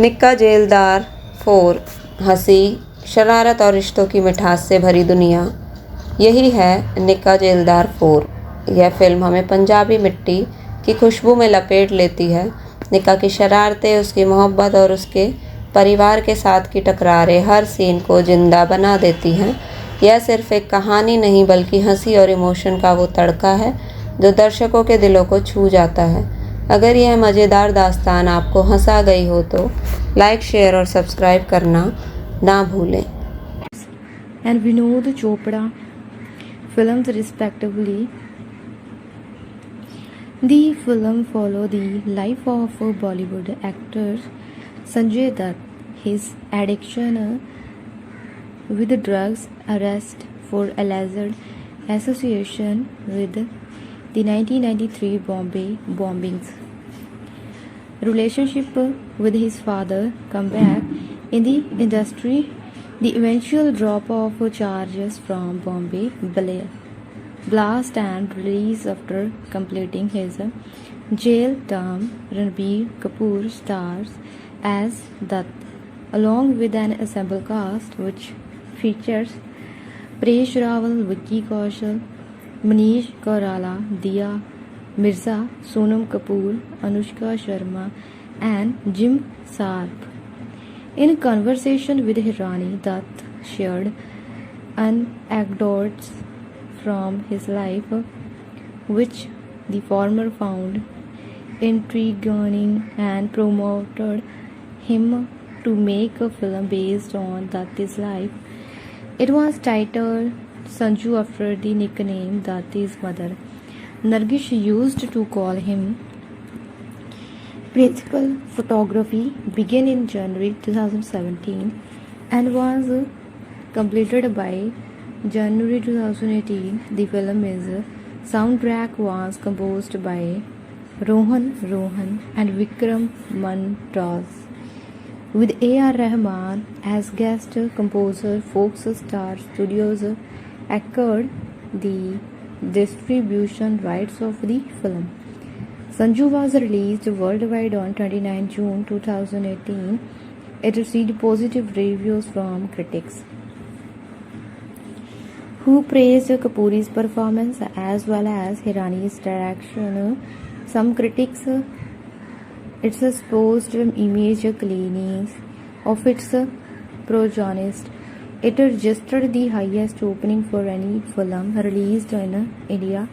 निक्का ज़ेलदार 4 हंसी, शरारत और रिश्तों की मिठास से भरी दुनिया, यही है निक्का ज़ेलदार 4। यह फिल्म हमें पंजाबी मिट्टी की खुशबू में लपेट लेती है। निक्का की शरारतें, उसकी मोहब्बत और उसके परिवार के साथ की टकरारें हर सीन को जिंदा बना देती हैं। यह सिर्फ एक कहानी नहीं बल्कि हंसी और इमोशन का वो तड़का है जो दर्शकों के दिलों को छू जाता है। अगर यह मज़ेदार दास्तान आपको हंसा गई हो तो लाइक, शेयर और सब्सक्राइब करना ना भूलें। And Vinod Chopra films respectively. The film followed the life of Bollywood actor Sanjay Dutt, his addiction with drugs, arrest for alleged association with the 1993 Bombay bombings, relationship with his father, comeback in the industry, the eventual drop of charges from Bombay blast and release after completing his jail term. Ranbir Kapoor stars as Dutt along with an ensemble cast which features Paresh Rawal, Vicky Kaushal, Manish Koirala, Diya Mirza, Sonam Kapoor, Anushka Sharma and Jim Sharp. In conversation with Hirani, Dutt shared anecdotes from his life, which the former found intriguing and promoted him to make a film based on Datti's life. It was titled Sanju after the nickname Datti's mother, Nargish, used to call him. Principal photography began in January 2017 and was completed by January 2018. The film's soundtrack was composed by Rohan and Vikram Mantras, with A.R. Rahman as guest composer. Fox Star Studios acquired the distribution rights of the film. Sanju was released worldwide on 29 June 2018. It received positive reviews from critics, who praised Kapoor's performance as well as Hirani's direction. Some critics its supposed image cleanings of its protagonist. It registered the highest opening for any film released in India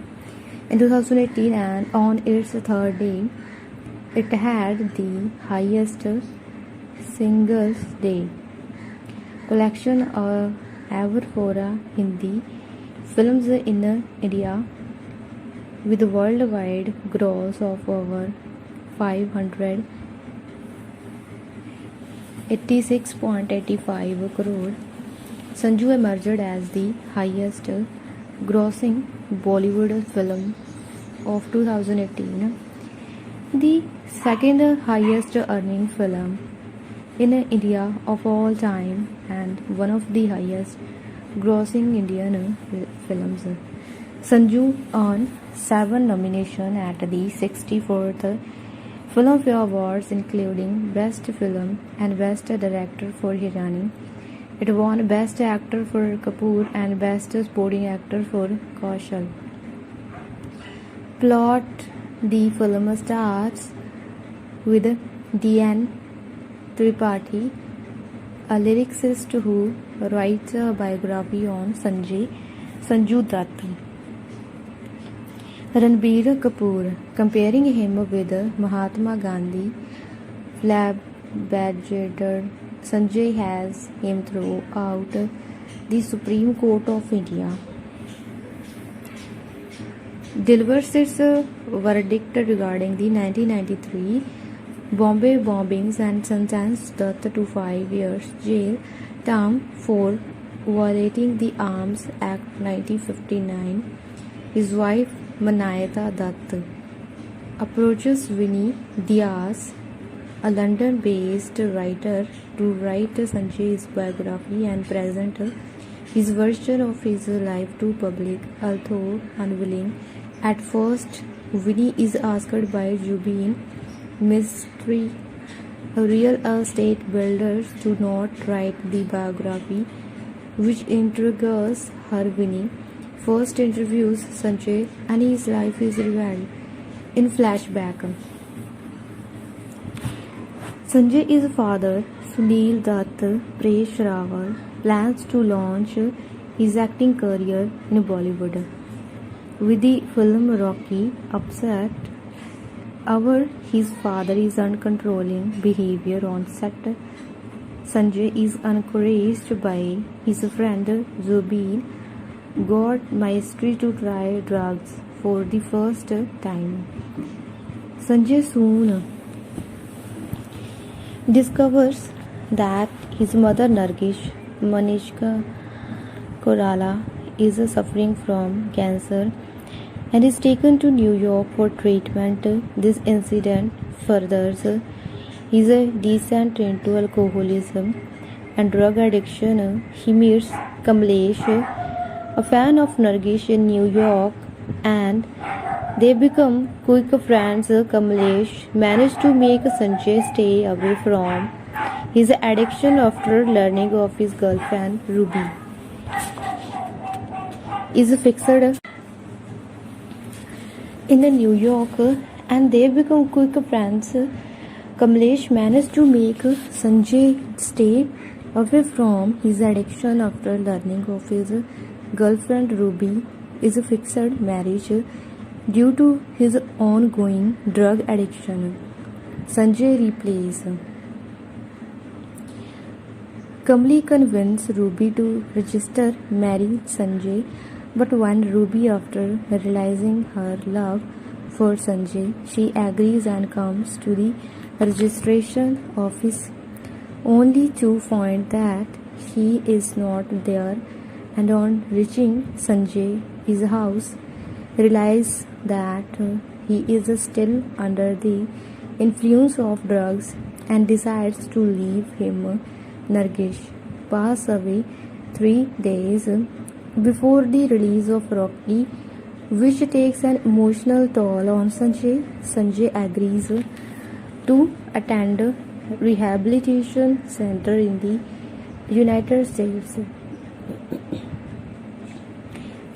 in 2018, and on its third day, it had the highest singles day collection ever for a Hindi films in India, with a worldwide gross of over 586.85 crore. Sanju emerged as the highest grossing Bollywood film of 2018, the second highest earning film in India of all time, and one of the highest grossing Indian films. Sanju earned 7 nominations at the 64th Filmfare Awards, including Best Film and Best Director for Hirani. It won Best Actor for Kapoor and Best Supporting Actor for Kaushal. Plot: the film starts with D.N. Tripathi, a lyricist who writes a biography on Sanju Dutt. Ranbir Kapoor, comparing him with Mahatma Gandhi, flabbergasted. Sanjay has him throw out the Supreme Court of India, delivers its verdict regarding the 1993 Bombay bombings and sentenced Dutt to 5 years jail term for violating the Arms Act 1959. His wife Manayata Dutt approaches Winnie Diaz, a London-based writer, to write Sanjay's biography and present his version of his life to public. Although unwilling at first, Winnie is asked by Jubin Mistry, a real estate builder, to not write the biography, which intrigues her. Winnie first interviews Sanjay and his life is revealed in flashback. Sanjay's father, Sunil Dutt, Presh Rawal, plans to launch his acting career in Bollywood. With the film Rocky upset over his father's uncontrolling behavior on set, Sanjay is encouraged by his friend Zubin got Maestri to try drugs for the first time. Sanjay soon discovers that his mother Nargish Manishka Korala is suffering from cancer and is taken to New York for treatment. This incident furthers his descent into alcoholism and drug addiction. He meets Kamlesh, a fan of Nargish in New York, and they become quick friends. Kamlesh managed to make Sanjay stay away from his addiction after learning of his girlfriend Ruby is fixed in New York, and they become quick friends. Kamlesh managed to make Sanjay stay away from his addiction after learning of his girlfriend Ruby is a fixed marriage due to his ongoing drug addiction. Sanjay replays. Kamli convinced Ruby to register marry Sanjay, but when Ruby, after realizing her love for Sanjay, she agrees and comes to the registration office only to find that he is not there, and on reaching Sanjay's house realize that he is still under the influence of drugs and decides to leave him. Nargesh pass away 3 days before the release of Rocky, which takes an emotional toll on Sanjay. Sanjay agrees to attend a rehabilitation center in the United States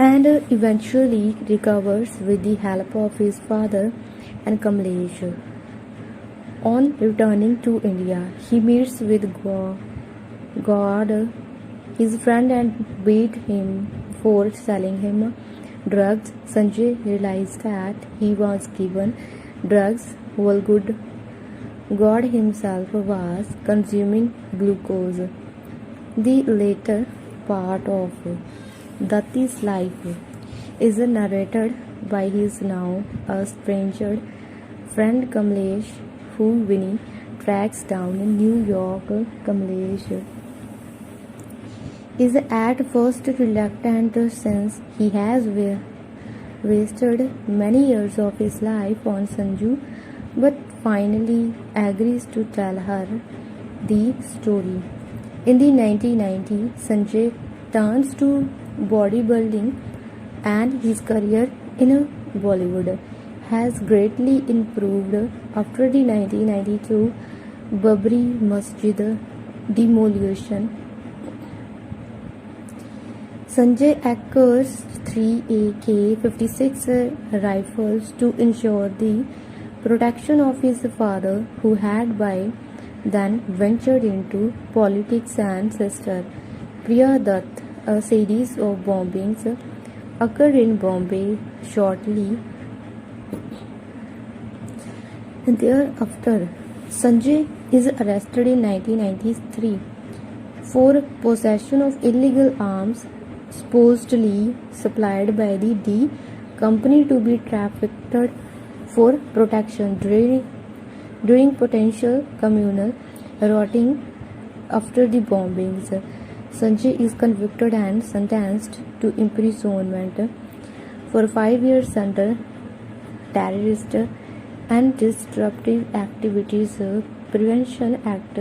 and eventually recovers with the help of his father and Kamlesh. On returning to India, he meets with God, his friend, and beat him for selling him drugs. Sanjay realized that he was given drugs while God himself was consuming glucose. The later part of Datti's life is narrated by his now estranged friend Kamlesh, who Winnie tracks down in New York. Kamlesh is at first reluctant since he has wasted many years of his life on Sanju, but finally agrees to tell her the story. In the 1990s, Sanjay turns to bodybuilding, and his career in Bollywood has greatly improved after the 1992 Babri Masjid demolition. Sanjay acquires 3 AK-56 rifles to ensure the protection of his father, who had by then ventured into politics, and sister Priya Dutt. A series of bombings occurred in Bombay shortly thereafter. Sanjay is arrested in 1993 for possession of illegal arms supposedly supplied by the D Company to be trafficked for protection during potential communal rioting after the bombings. Sanjay is convicted and sentenced to imprisonment for 5 years under Terrorist and Disruptive Activities Prevention Act,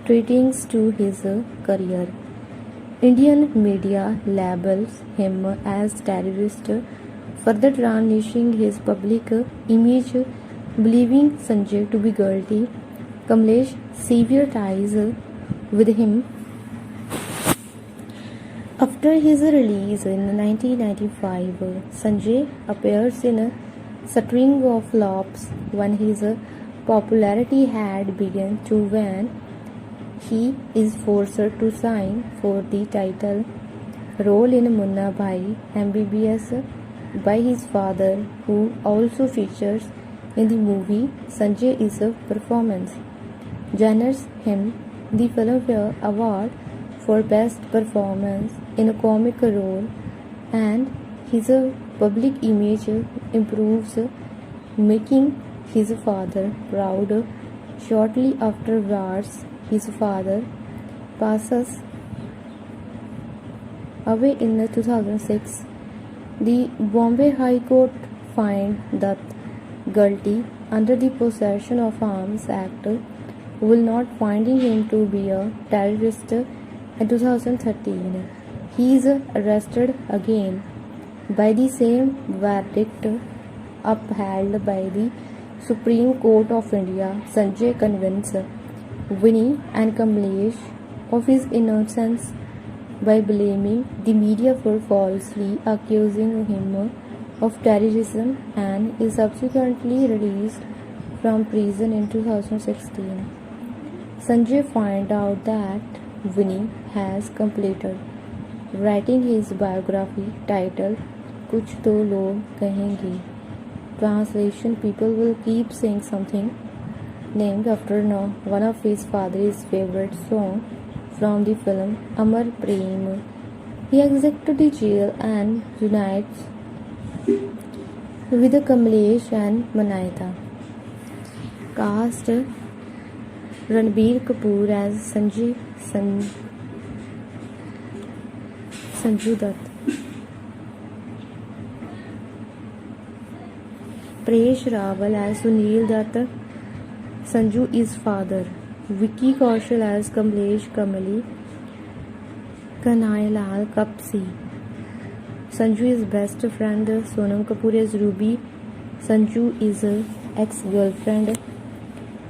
treating to his career. Indian media labels him as terrorist, further tarnishing his public image, believing Sanjay to be guilty. Kamlesh severed ties with him after his release in 1995. Sanjay appears in a string of flops when his popularity had begun to wane. He is forced to sign for the title role in Munna Bhai MBBS by his father, who also features in the movie. Sanjay is a performance geners him the Filmfare Award for Best Performance in a Comic Role, and his public image improves, making his father proud. Shortly afterwards, his father passes away in 2006. The Bombay High Court finds Dutt guilty under the Possession of Arms Act, while not finding him to be a terrorist. In 2013, he is arrested again by the same verdict upheld by the Supreme Court of India. Sanjay convinced Winnie and Kamlesh of his innocence by blaming the media for falsely accusing him of terrorism, and is subsequently released from prison in 2016. Sanjay finds out that Vinny has completed writing his biography titled Kuch To Log Kahenge. Translation: People will keep saying something, named after one of his father's favorite songs from the film Amar Prem. He exits the jail and unites with Kamlesh and Manayata. Cast: Ranbir Kapoor as Sanju Dutt, Presh Rawal as Sunil Dutt, Sanju is father, Vicky Kaushal as Kamlesh Kamali, Kanhaiyalal Kapsi. Sanju is best friend, Sonam Kapoor as Ruby, Sanju is ex-girlfriend,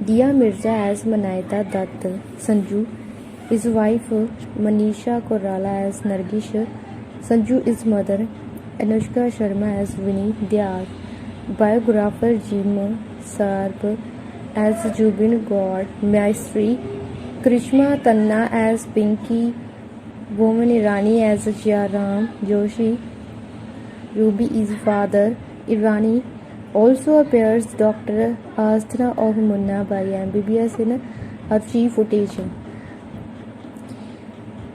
Diya Mirza as Manayata Dutt, Sanju is wife, Manisha Korala as Nargish, Sanju is mother, Anushka Sharma as Vinny Dyal, biographer Jim Sarp as Jubin God Maestri, Krishma Tanna as Pinky, Boman Irani as Jairam Joshi. Ruby is father. Irani also appears Dr. Asthana of Munna by MBBS in archive footage.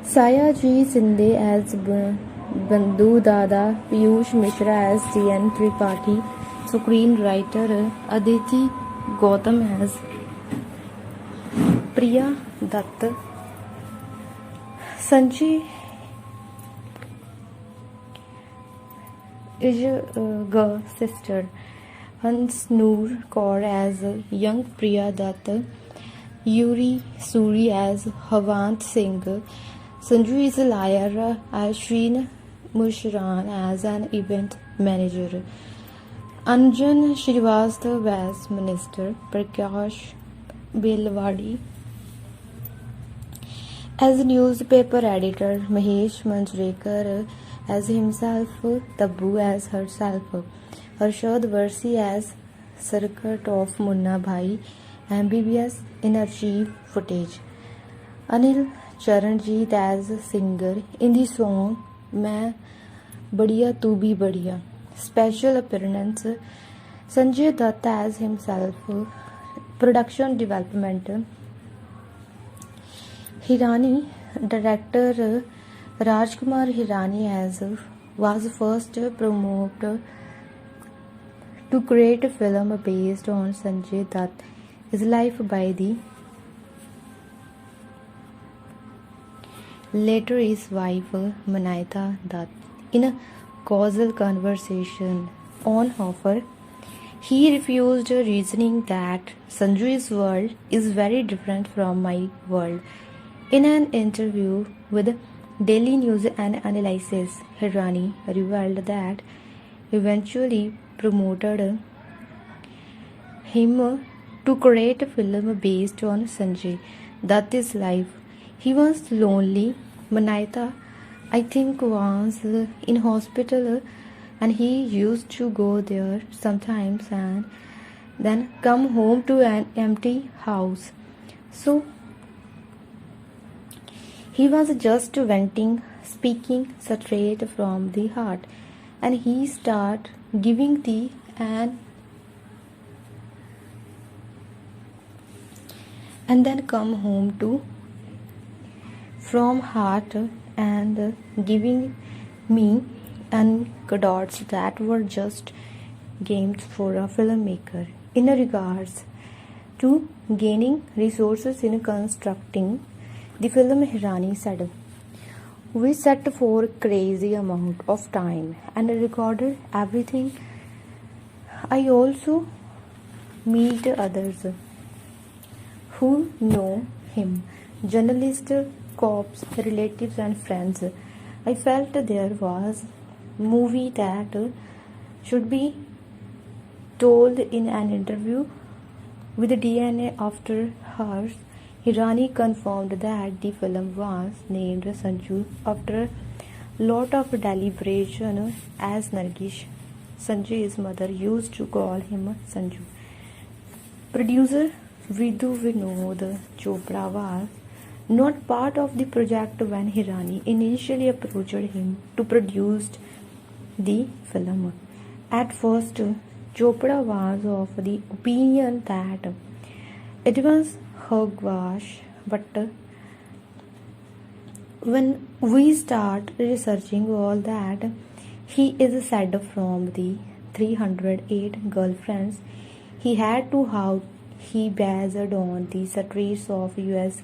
Saya Ji Sinde as Bandhu Dada, Piyush Mishra as T.N. Tripathi, screenwriter Aditi Gautam as Priya Dutt. Sanjay is a sister. Hans Noor Kaur as young Priya Dutt, Yuri Suri as Havant Singh, Sanju is a liar as Shreen Mushran as an event manager, Anjan Srivastav as minister, Prakash Belwadi as newspaper editor, Mahesh Manjrekar as himself, Tabu as herself, Harshad Varsi as Circuit of Munna Bhai, MBBS in archive footage, Anil Charanjeet as singer in the song Main Badhiya Tu Bhi Badhiya. Special appearance Sanjay Dutt as himself. Production development Hirani, director Rajkumar Hirani as was first promoted to create a film based on Sanjay Dutt's life by the later his wife Manayata Dutt. In a causal conversation on offer, he refused, reasoning that Sanju's world is very different from my world. In an interview with Daily News and Analysis, Hirani revealed that eventually promoted him to create a film based on Sanjay Dutt's life. He was lonely. Manayata, I think, was in hospital and he used to go there sometimes and then come home to an empty house. So he was just venting, speaking straight from the heart, and he started giving the and then come home to from heart and giving me anecdotes that were just games for a filmmaker. In regards to gaining resources in constructing the film, Hirani said, "We sat for crazy amount of time and recorded everything. I also meet others who know him, journalists, cops, relatives and friends. I felt there was movie that should be told in an interview with DNA after hers." Hirani confirmed that the film was named Sanju after a lot of deliberation, as Nargish, Sanjay's mother, used to call him Sanju. Producer Vidhu Vinod Chopra was not part of the project when Hirani initially approached him to produce the film. At first, Chopra was of the opinion that it was hogwash, but when we start researching all that he is said from the 308 girlfriends he had to how he based on the streets of US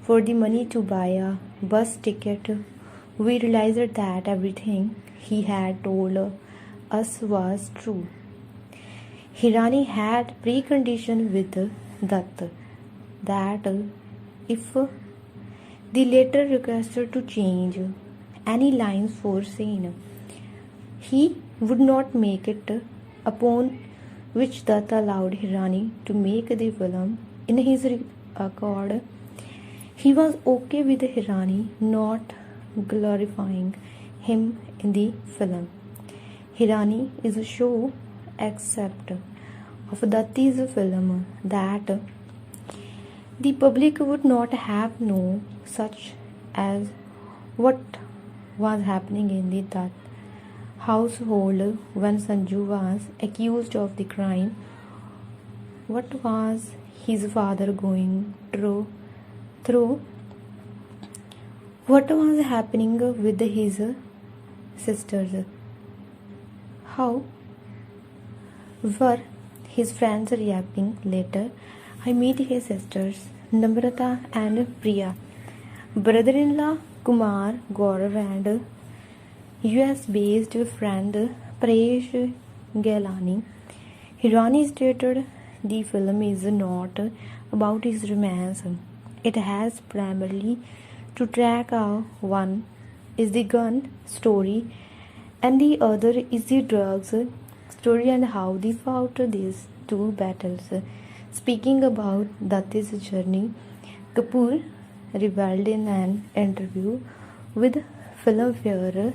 for the money to buy a bus ticket, we realized that everything he had told us was true. Hirani had preconditioned with Dutt that if the latter requested to change any lines for scene, he would not make it, upon which Dutt allowed Hirani to make the film in his accord. He was okay with Hirani not glorifying him in the film. Hirani is so accept of Datti's film that the public would not have known such as what was happening in the Dutt household when Sanju was accused of the crime. What was his father going through? What was happening with his sisters? How were his friends reacting? Later, I meet his sisters, Namrata and Priya, brother-in-law Kumar Gaurav and US-based friend Paresh Gailani. Hirani stated the film is not about his romance. It has primarily to track one is the gun story and the other is the drugs story and how they fought these two battles. Speaking about Datti's journey, Kapoor revealed in an interview with Filmfare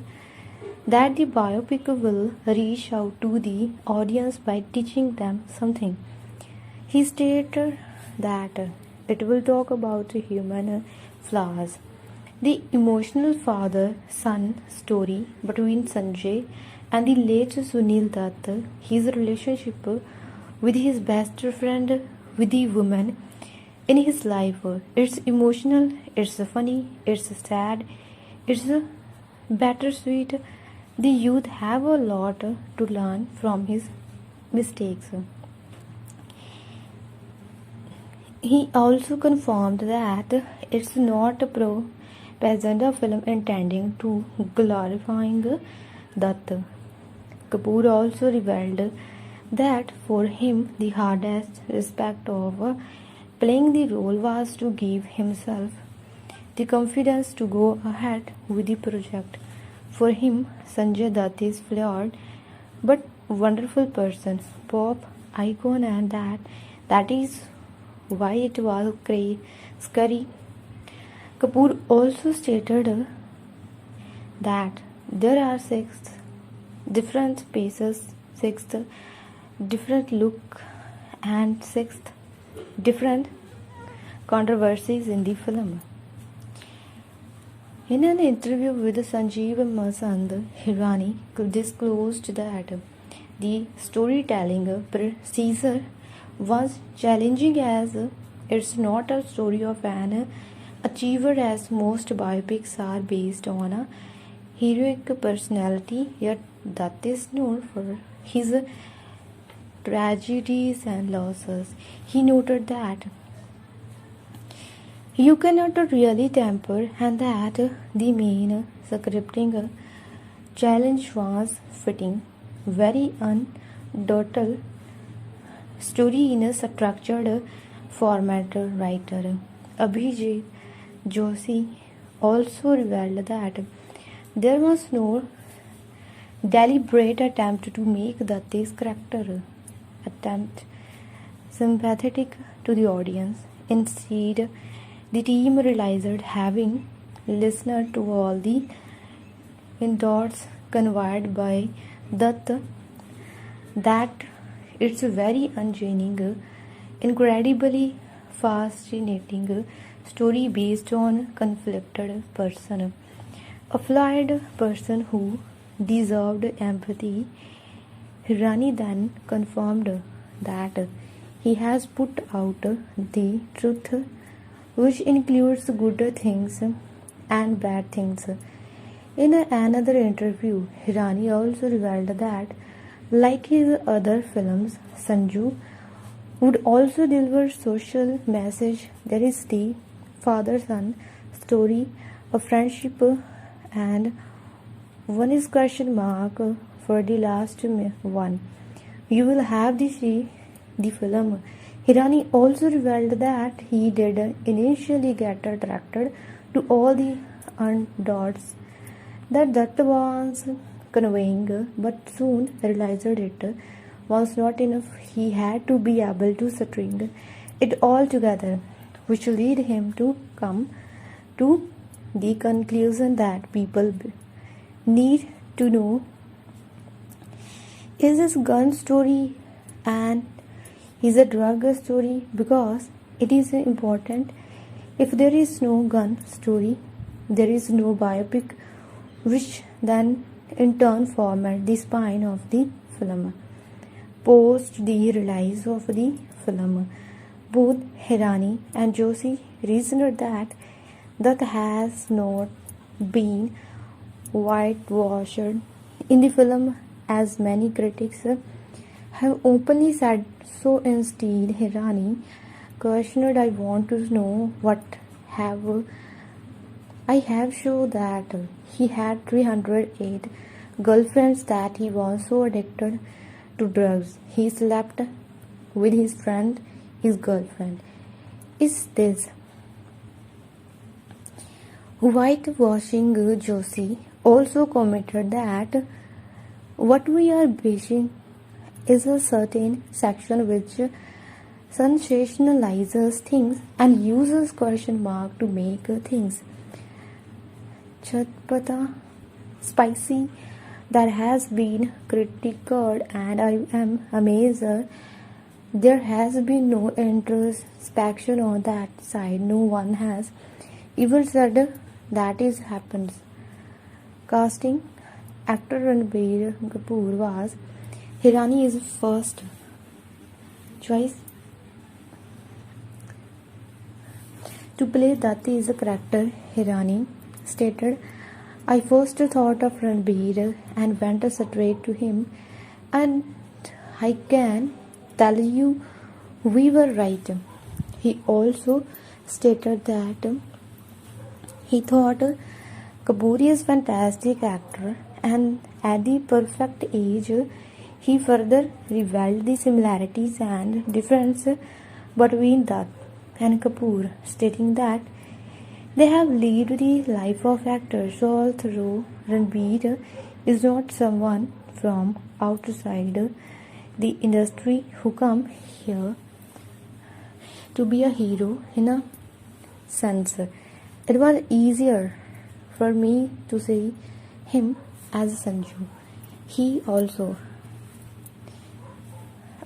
that the biopic will reach out to the audience by teaching them something. He stated that it will talk about human flaws. The emotional father-son story between Sanjay and the late Sunil Dutt, his relationship with his best friend, with the woman in his life. It's emotional, it's funny, it's sad, it's bittersweet. The youth have a lot to learn from his mistakes. He also confirmed that it's not a propaganda film intending to glorifying Dutt. Kapoor also revealed that for him the hardest aspect of playing the role was to give himself the confidence to go ahead with the project. For him, Sanjay Dutt is flawed but wonderful person, pop icon, and that is why it was scary. Kapoor also stated that there are 6 different spaces, 6 different look and 6 different controversies in the film. In an interview with Sanjeev Masand, Hirani disclosed that the storytelling procedure was challenging as it's not a story of an achiever as most biopics are based on a heroic personality, yet Dutt is known for his tragedies and losses. He noted that you cannot really temper and that the main scripting challenge was fitting very undoubted story in a structured format. Writer Abhijit Joshi also revealed that there was no deliberate attempt to make Datti's character sympathetic to the audience. Instead, the team realized, having listened to all the indorts conveyed by Dutt, that it's very ungenuine. incredibly fascinating story based on conflicted person, a flawed person who deserved empathy. Hirani then confirmed that he has put out the truth, which includes good things and bad things. In another interview, Hirani also revealed that, like his other films, Sanju would also deliver social message. There is the father-son story, a friendship, and one is question mark for the last one. You will have to see the film. Hirani also revealed that he did initially get attracted to all the dots that was conveying, but soon realized it was not enough. He had to be able to string it all together, which led him to come to the conclusion that people need to know is this gun story and is a drug story, because it is important. If there is no gun story, there is no biopic, which then in turn formed the spine of the film. Post the release of the film, both Hirani and Joshi reasoned that has not been whitewashed in the film, as many critics have openly said. So instead, Hirani questioned, I want to know what I have shown that he had 308 girlfriends, that he was so addicted to drugs. He slept with his friend, his girlfriend. Is this whitewashing? Joshi also commented that what we are basing is a certain section which sensationalizes things and uses question mark to make things chatpata, spicy. That has been critiqued, and I am amazed there has been no introspection on that side. No one has even said that is happens. Casting actor Ranbir Kapoor was Hirani's first choice to play Dati's character. Hirani stated, I first thought of Ranbir and went straight to him, and I can tell you we were right. He also stated that he thought Kapoor is a fantastic actor, and at the perfect age. He further revealed the similarities and difference between Dutt and Kapoor, stating that they have lived the life of actors. Although Ranbir is not someone from outside the industry who come here to be a hero in a sense, it was easier for me to see him as Sanju. He also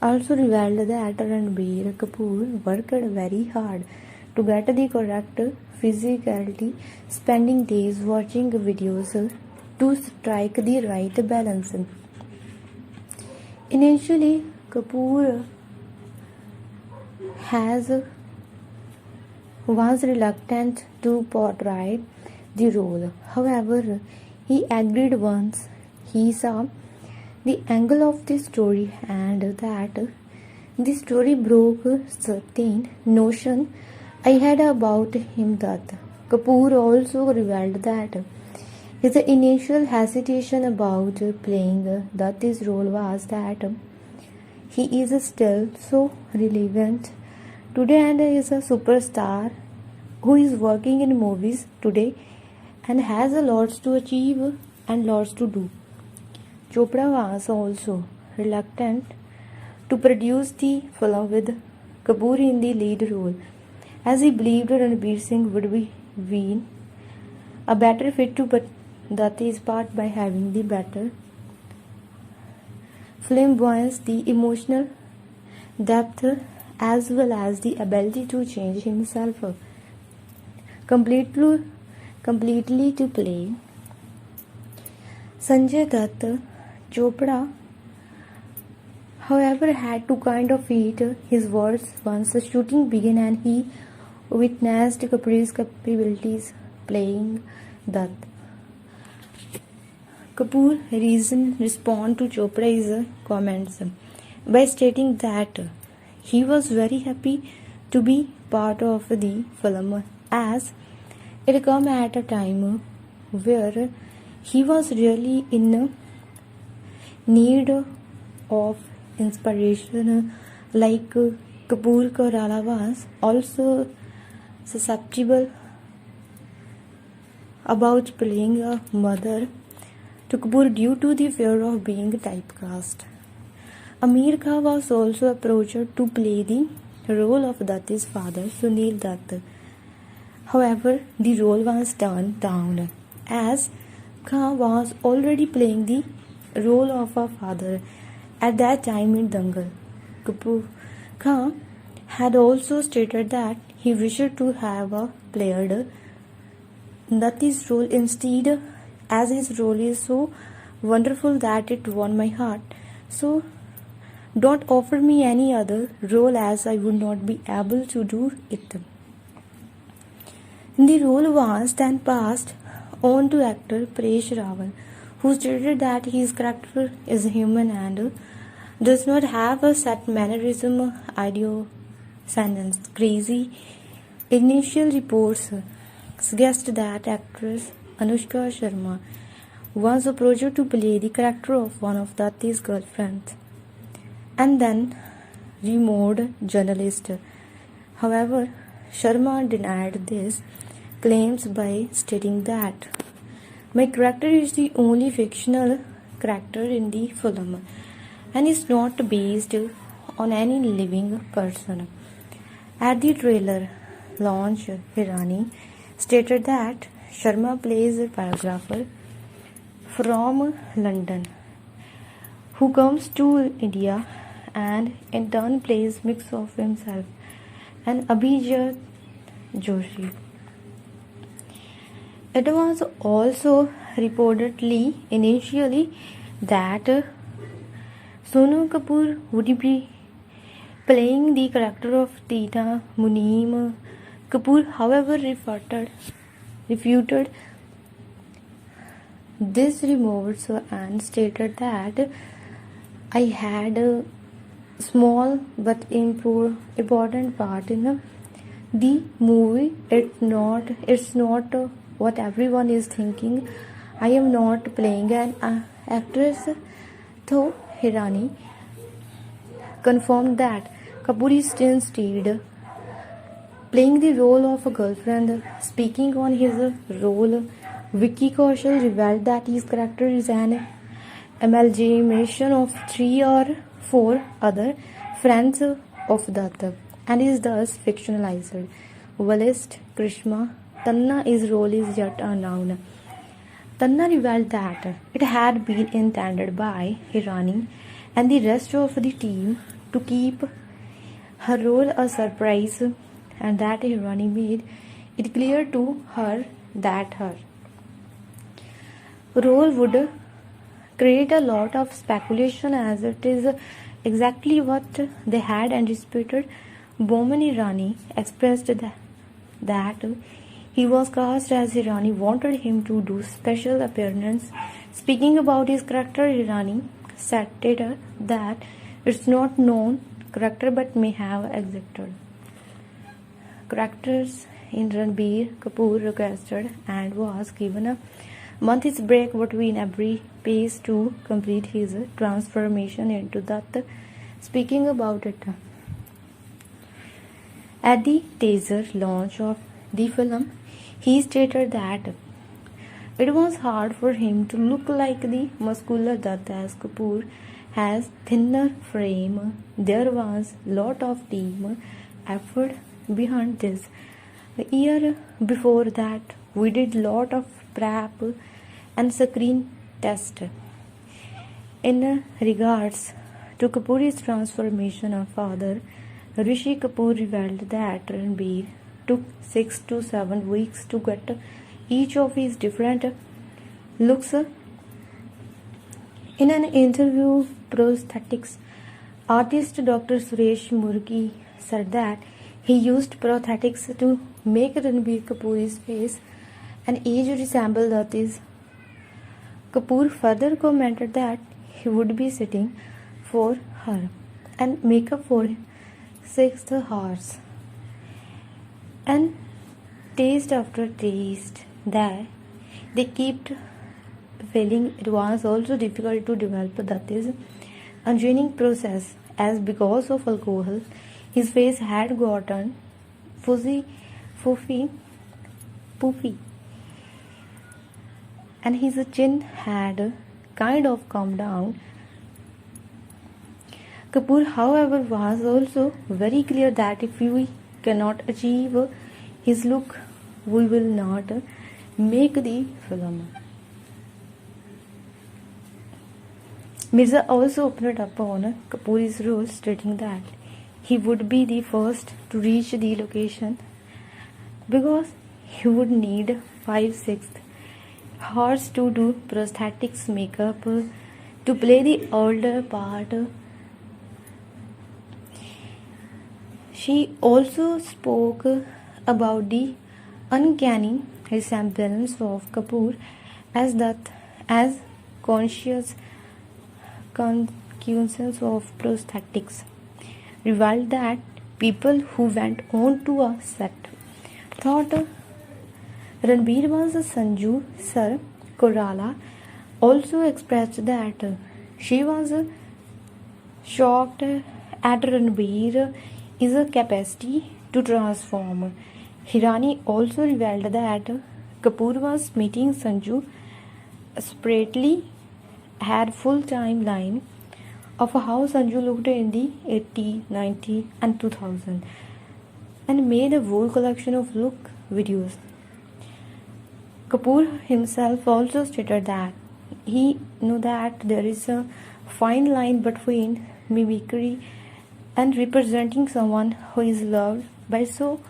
revealed that Ranbir Kapoor worked very hard to get the correct physicality, spending days watching videos to strike the right balance. Initially, Kapoor was reluctant to portray the role. However, he agreed once he saw the angle of the story and that the story broke certain notion I had about him. That Kapoor also revealed that his initial hesitation about playing Dutt's role was that he is still so relevant today and is a superstar who is working in movies today and has a lot to achieve and lots to do. Chopra was also reluctant to produce the film with Kapoor in the lead role, as he believed Ranbir Singh would be a better fit to Dutt's part by having the better flamboyance, the emotional depth, as well as the ability to change himself completely to play. Sanjay Dutt Chopra, however, had to kind of eat his words once the shooting began and he witnessed Kapoor's capabilities playing Dutt. Kapoor responded to Chopra's comments by stating that he was very happy to be part of the film as it came at a time where he was really in need of inspiration, like Kapoor Kaurala was also susceptible about playing a mother to Kapoor due to the fear of being typecast. Amir Khan was also approached to play the role of Dutt's father, Sunil Dutt. However, the role was turned down as Khan was already playing the role of a father at that time in Dangal. Kapoor Khan had also stated that he wished to have played Dutt's role instead, as his role is so wonderful that it won my heart. So don't offer me any other role as I would not be able to do it. The role was then passed on to actor Paresh Rawal, who stated that his character is human and does not have a set mannerism, idiosyncrasy. Crazy initial reports suggest that actress Anushka Sharma was approached to play the character of one of Dutt's girlfriends and then removed journalist. However, Sharma denied these claims by stating that my character is the only fictional character in the film and is not based on any living person. At the trailer launch, Hirani stated that Sharma plays a biographer from London who comes to India and in turn plays mix of himself and Abhijit Joshi. It was also reportedly initially that Sonam Kapoor would be playing the character of Tita Muneem. Kapoor, however, refuted this rumors and stated that I had a small but important part in the movie. It's not what everyone is thinking. I am not playing an actress, though Hirani confirmed that Kapoor is instead playing the role of a girlfriend. Speaking on his role, Vicky Kaushal revealed that his character is an amalgamation of 3 or 4 other friends of Datta and is thus fictionalized. Vocalist Krishna Tanna's role is yet unknown. Tanna revealed that it had been intended by Hirani and the rest of the team to keep her role a surprise and that Hirani made it clear to her that her role would create a lot of speculation as it is exactly what they had anticipated. Boman Irani expressed that he was cast as Hirani wanted him to do special appearance. Speaking about his character, Hirani stated that it's not known character but may have existed. Characters in Ranbir Kapoor requested and was given a month's break between every phase to complete his transformation into Dutt. Speaking about it, at the teaser launch of the film, he stated that it was hard for him to look like the muscular Dutt as Kapoor has thinner frame. There was lot of team effort behind this. A year before that, we did lot of prep and screen test. In regards to Kapoor's transformation of father Rishi Kapoor revealed that Ranbir took 6 to 7 weeks to get each of his different looks. In an interview, prosthetics artist Dr. Suresh Murgi said that he used prosthetics to make Ranbir Kapoor's face and age resemble that is. Kapoor further commented that he would be sitting for her and makeup for 6 hours. And taste after taste that they kept feeling it was also difficult to develop that is unchaining process as because of alcohol his face had gotten poofy and his chin had kind of come down. Kapoor, however, was also very clear that if we cannot achieve his look, we will not make the film. Mirza also opened up on Kapoor's role, stating that he would be the first to reach the location because he would need 5-6 hours to do prosthetics makeup to play the older part. She also spoke about the uncanny resemblance of Kapoor as conscious consequences of prosthetics, revealed that people who went on to a set thought Ranbir was Sanju Sir. Korala also expressed that she was shocked at Ranbir's capacity to transform. Hirani also revealed that Kapoor was meeting Sanju separately, had full timeline of how Sanju looked in the 80s, 90s and 2000 and made a whole collection of look videos. Kapoor himself also stated that he knew that there is a fine line between mimicry and representing someone who is loved by so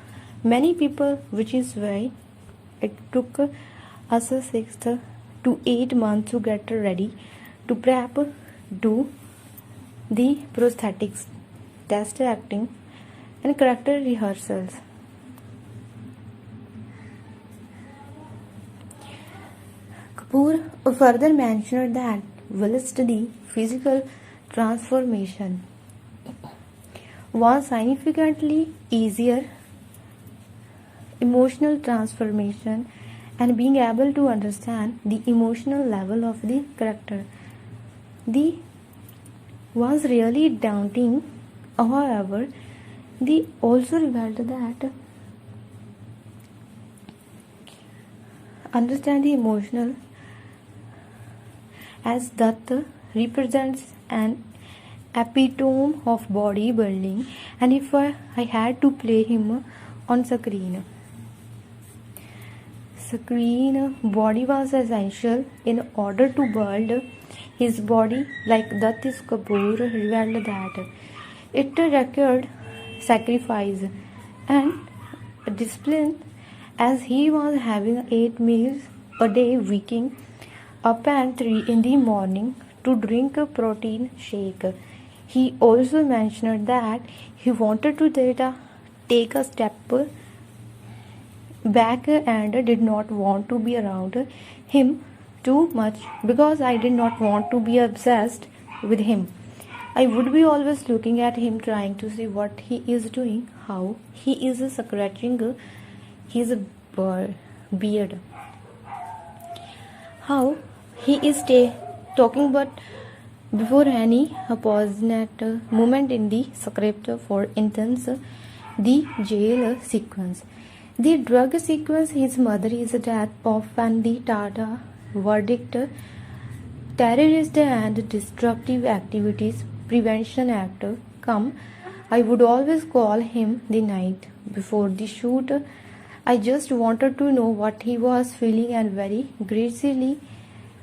many people, which is why it took us 6 to 8 months to get ready to prep, do the prosthetics, test acting and character rehearsals. Kapoor further mentioned that whilst the physical transformation was significantly easier, emotional transformation and being able to understand the emotional level of the character was really daunting. However, they also revealed that understand the emotional as that represents an epitome of bodybuilding, and if I had to play him on screen body was essential in order to build his body like that is Kapoor revealed that it required sacrifice and discipline as he was having 8 meals a day, waking up at 3 in the morning to drink a protein shake. He also mentioned that he wanted to take a step back and did not want to be around him too much because I did not want to be obsessed with him. I would be always looking at him, trying to see what he is doing, how he is scratching his beard, how he is talking, but before any opposite moment in the script, for instance, the jail sequence, the drug sequence, his mother is death of, and the Tata verdict, terrorist and destructive activities prevention act come. I would always call him the night before the shoot. I just wanted to know what he was feeling, and very gracefully,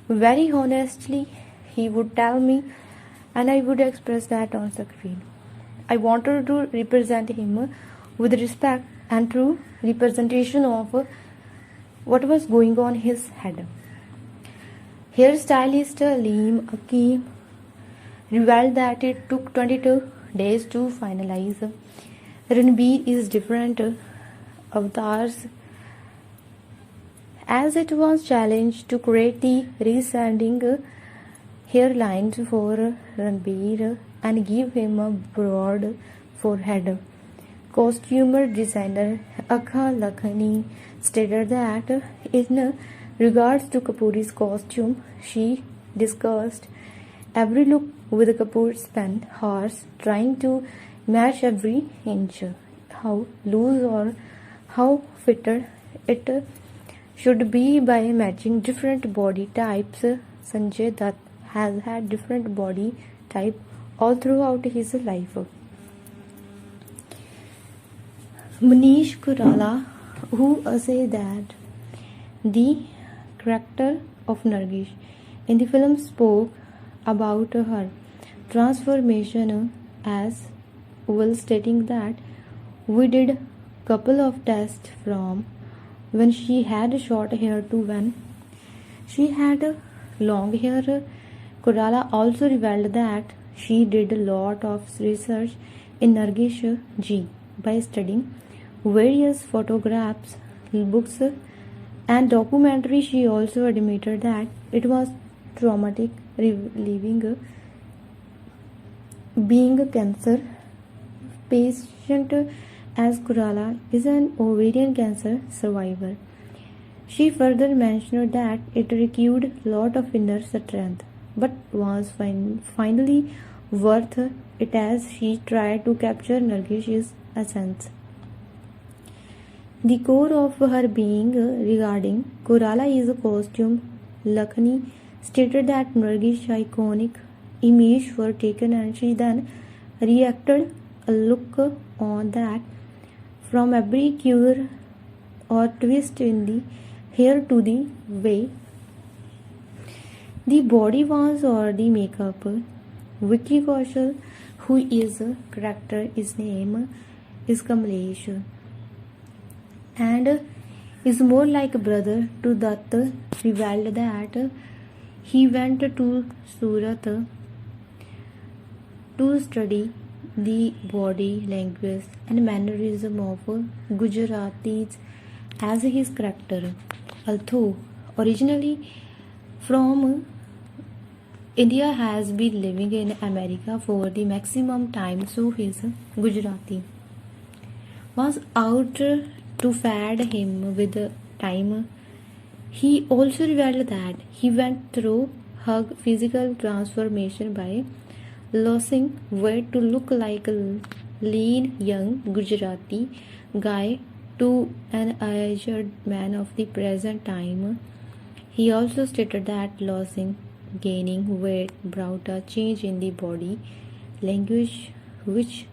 very honestly, he would tell me, and I would express that on screen. I wanted to represent him with respect and true representation of what was going on his head. Hairstylist Liam Akeem revealed that it took 22 days to finalize Ranbir's different avatars, as it was challenged to create the resounding hairlines for Ranbir and give him a broad forehead. Costumer designer Akha Lakhani stated that in regards to Kapoor's costume, she discussed every look with Kapoor spent hours trying to match every inch, how loose or how fitted it should be by matching different body types. Sanjay Dutt has had different body type all throughout his life. Manish Kurala, who said that the character of Nargish in the film spoke about her transformation as well, stating that we did couple of tests from when she had short hair to when she had long hair. Kurala also revealed that she did a lot of research in Nargish ji by studying various photographs, books, and documentaries. She also admitted that it was traumatic reliving being a cancer patient, as Kurala is an ovarian cancer survivor. She further mentioned that it required a lot of inner strength, but was finally worth it as she tried to capture Nargish's essence. The core of her being regarding Kurala is a costume. Lakhani stated that Nargish's iconic image were taken and she then reacted a look on that from every curve or twist in the hair to the way the body was or the makeup. Vicky Kaushal, who is a character, his name is Kamlesh and is more like a brother to Dutt, revealed that he went to Surat to study the body language and mannerism of Gujaratis as his character. Although originally from India, has been living in America for the maximum time, so his Gujarati was out to fad him with time. He also revealed that he went through hug physical transformation by losing weight to look like a lean young Gujarati guy to an aged man of the present time. He also stated that gaining weight brought a change in the body language, which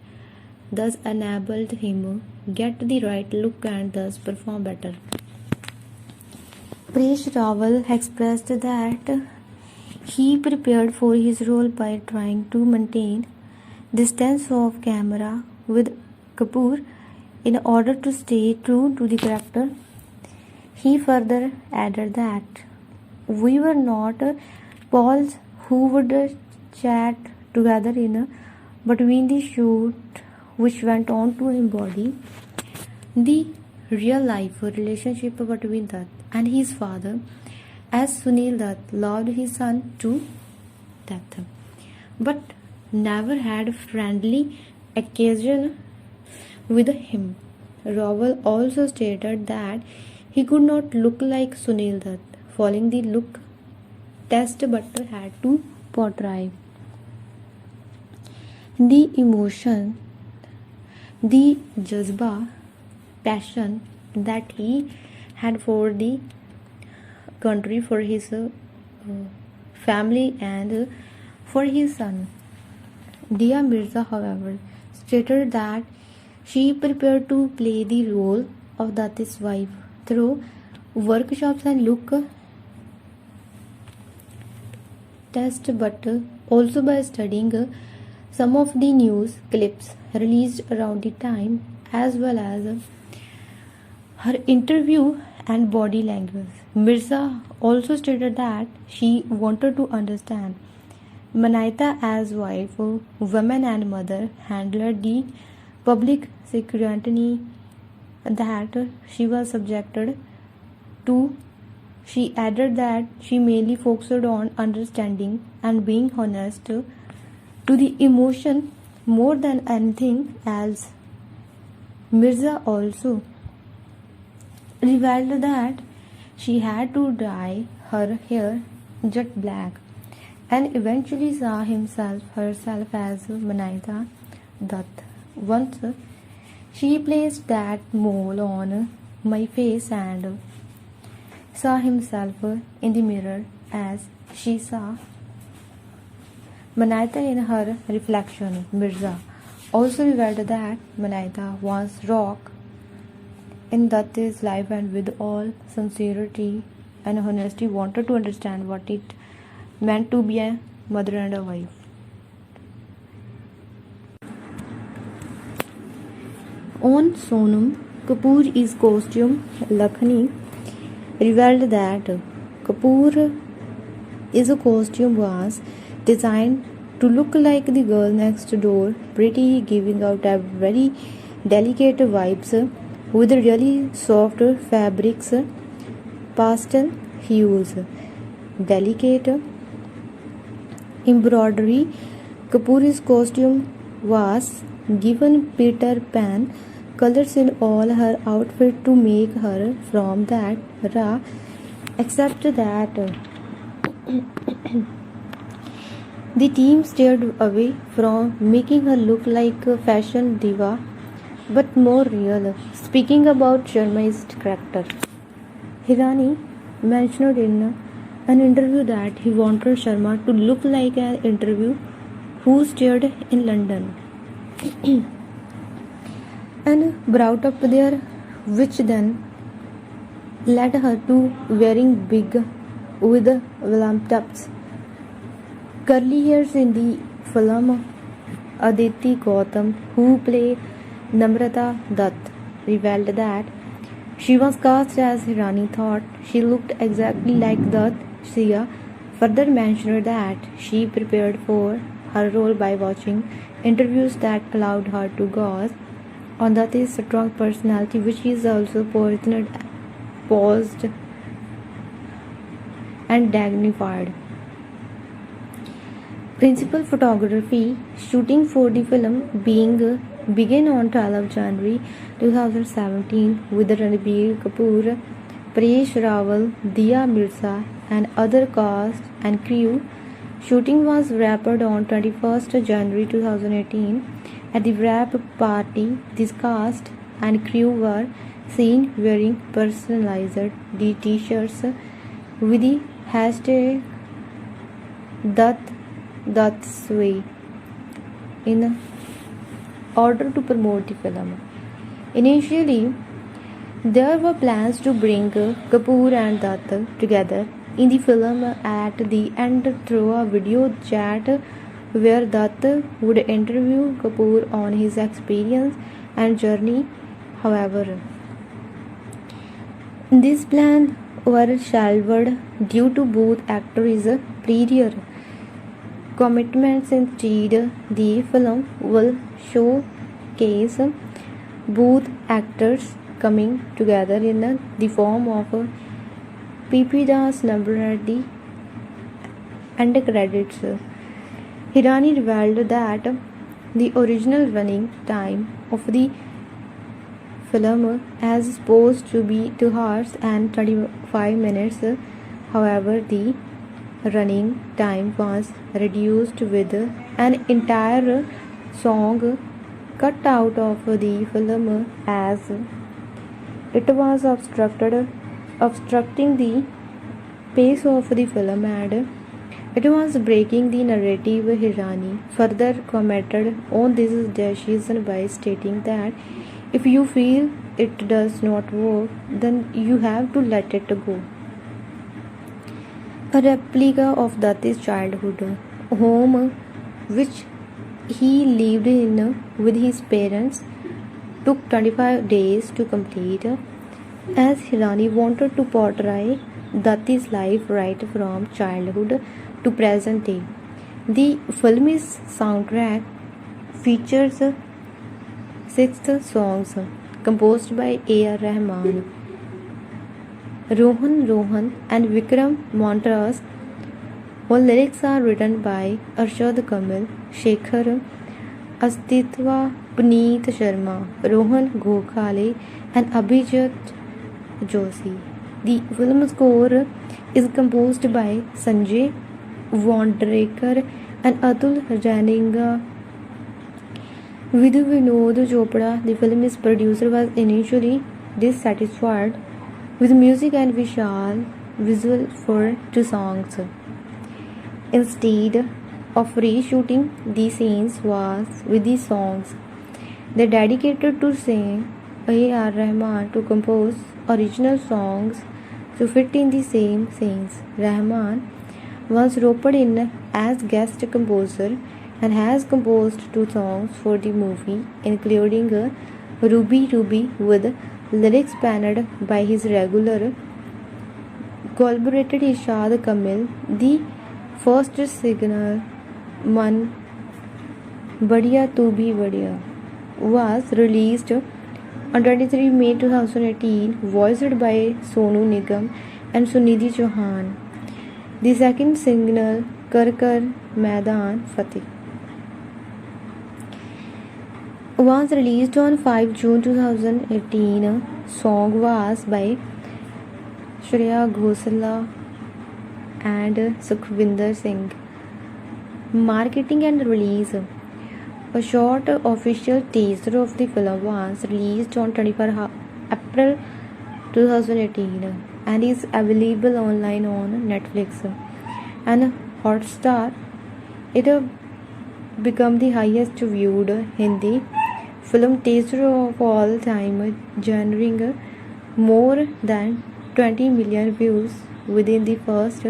thus enabled him get the right look and thus perform better. Presh Rawal expressed that he prepared for his role by trying to maintain distance off camera with Kapoor in order to stay true to the character. He further added that we were not pals who would chat together in between the shoot, which went on to embody the real life relationship between Dutt and his father, as Sunil Dutt loved his son to death, but never had friendly occasion with him. Rawal also stated that he could not look like Sunil Dutt following the look test, but had to portray the emotion, the jazba, passion that he had for the country, for his family, and for his son. Dia Mirza, however, stated that she prepared to play the role of Dutt's wife through workshops and look test, but also by studying some of the news clips released around the time, as well as her interview and body language. Mirza also stated that she wanted to understand Manaita as wife, woman and mother handled the public scrutiny that she was subjected to. She added that she mainly focused on understanding and being honest to the emotion more than anything else. Mirza also revealed that she had to dye her hair jet black and eventually saw herself as Manaita Dutt. Once she placed that mole on my face and saw himself in the mirror as she saw Manaita in her reflection. Mirza also revealed that Manaita was rock in Dutt's life and with all sincerity and honesty wanted to understand what it meant to be a mother and a wife. On Sonam Kapoor's costume, Lakhani revealed that Kapoor's costume was designed to look like the girl next door, pretty, giving out a very delicate vibes with really soft fabrics, pastel hues, delicate embroidery. Kapoor's costume was given Peter Pan colors in all her outfit to make her from that raw, except that the team steered away from making her look like a fashion diva but more real. Speaking about Sharma's character, Hirani mentioned in an interview that he wanted Sharma to look like an interview who stayed in London and brought up there, which then led her to wearing big with lamp-tops curly hairs in the film. Aditi Gautam, who played Namrata Dutt, revealed that she was cast as Hirani thought she looked exactly like Dutt. Sia further mentioned that she prepared for her role by watching interviews that allowed her to gauge on Dutt's strong personality, which is also paused and magnified. Principal photography shooting for the film began on 12 January 2017 with Ranbir Kapoor, Paresh Rawal, Diya Mirza and other cast and crew. Shooting was wrapped on 21st January 2018. At the wrap party, this cast and crew were seen wearing personalized t-shirts with the hashtag Dutt's Way in order to promote the film. Initially, there were plans to bring Kapoor and Dutt together in the film at the end through a video chat where Dutt would interview Kapoor on his experience and journey. However, these plans were shelved due to both actors' prior commitments. Instead, the film will showcase both actors coming together in the form of a PP dance number at the end credits. Hirani revealed that the original running time of the film is supposed to be 2 hours and 35 minutes. However, the running time was reduced with an entire song cut out of the film as it was obstructing the pace of the film and it was breaking the narrative. Hirani further commented on this decision by stating that if you feel it does not work, then you have to let it go. A replica of Dutt's childhood home, which he lived in with his parents took 25 days to complete, as Hirani wanted to portray Datti's life right from childhood to present day. The film's soundtrack features 6 songs composed by A.R. Rahman, Rohan and Vikram Montras, while lyrics are written by Arshad Kamal, Shekhar Astitwa, Puneet Sharma, Rohan Gokhale, and Abhijit Joshi. The film score is composed by Sanjay Vondrekar and Atul Raninga. With Vinod Chopra, the film's producer was initially dissatisfied with music and visual for 2 songs. Instead of reshooting the scenes with the songs, they dedicated to sing A.R. Rahman to compose original songs to fit in the same scenes. Rahman was roped in as guest composer and has composed 2 songs for the movie, including Ruby Ruby with lyrics penned by his regular collaborator Irshad Kamil. The first single, Man Badhiya Tu Bhi Badhiya, was released on 23 May 2018, voiced by Sonu Nigam and Sunidhi Chauhan. The second single, Kar Kar Maidan Fateh, was released on 5 June 2018. Song was by Shreya Ghoshal and Sukhvinder Singh. Marketing and release. A short official teaser of the film was released on 24 April 2018 and is available online on Netflix and Hotstar. It became the highest viewed Hindi film teaser of all time, generating more than 20 million views within the first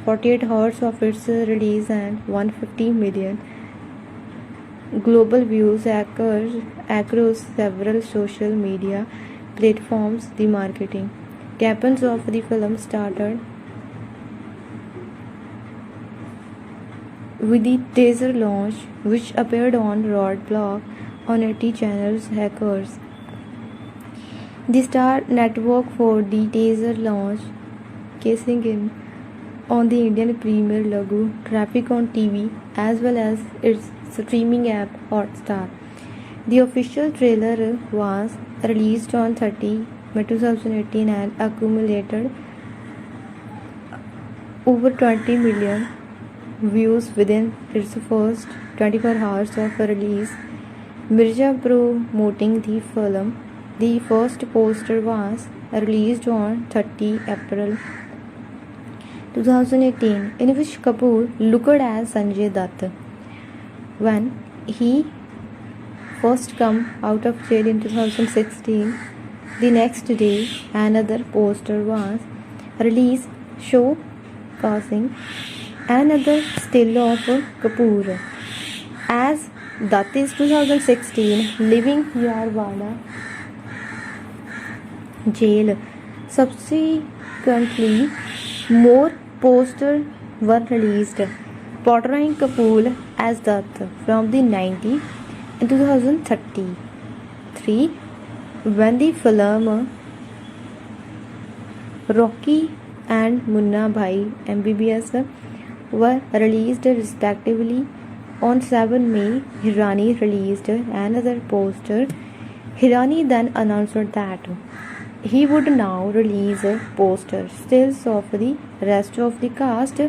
48 hours of its release and 150 million global views across several social media platforms. The marketing campaigns of the film started with the teaser launch, which appeared on Roadblock on 80 Channel's Hackers, the Star Network, for the teaser launch, casing in on the Indian Premier Lagu traffic on TV as well as its streaming app Hotstar. The official trailer was released on 30 May 2018 and accumulated over 20 million views within its first 24 hours of release. Mirza promoting the film. The first poster was released on 30 April 2018, in which Kapoor looked as Sanjay Dutt when he first came out of jail in 2016. The next day, another poster was released showcasing another still of Kapoor as Dutt is 2016 living Yarwada jail. Subsequently, more posters were released portraying Kapoor as Dutt from the 90s in 2033, when the film Rocky and Munna Bhai MBBS were released respectively. On 7 May, Hirani released another poster. Hirani then announced that he would now release poster stills of the rest of the cast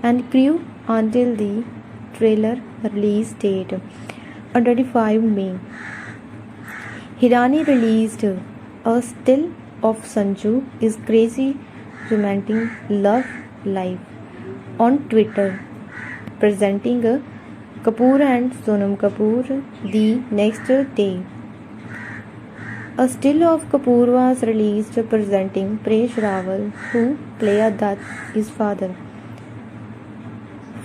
and crew until the trailer release date on 25 May. Hirani released a still of Sanju is Crazy Romantic Love Live on Twitter, presenting Kapoor and Sonam Kapoor the next day. A still of Kapoor was released presenting Presh Rawal, who played Dutt's father.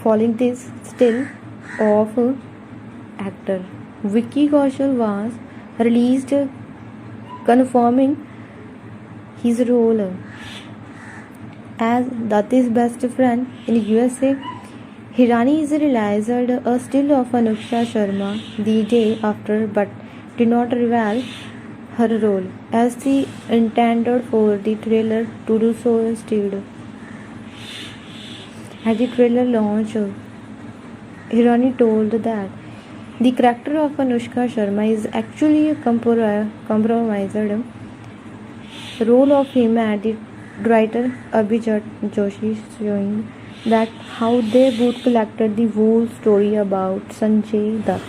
Following this still of actor Vicky Kaushal was released confirming his role as Dati's best friend in USA. Hirani is released a still of Anushka Sharma the day after but did not reveal her role as she intended for the trailer to do so instead. At the trailer launch, Hirani told that the character of Anushka Sharma is actually a compromised role of him and the writer Abhijat Joshi, showing that how they both collected the whole story about Sanjay Dutt.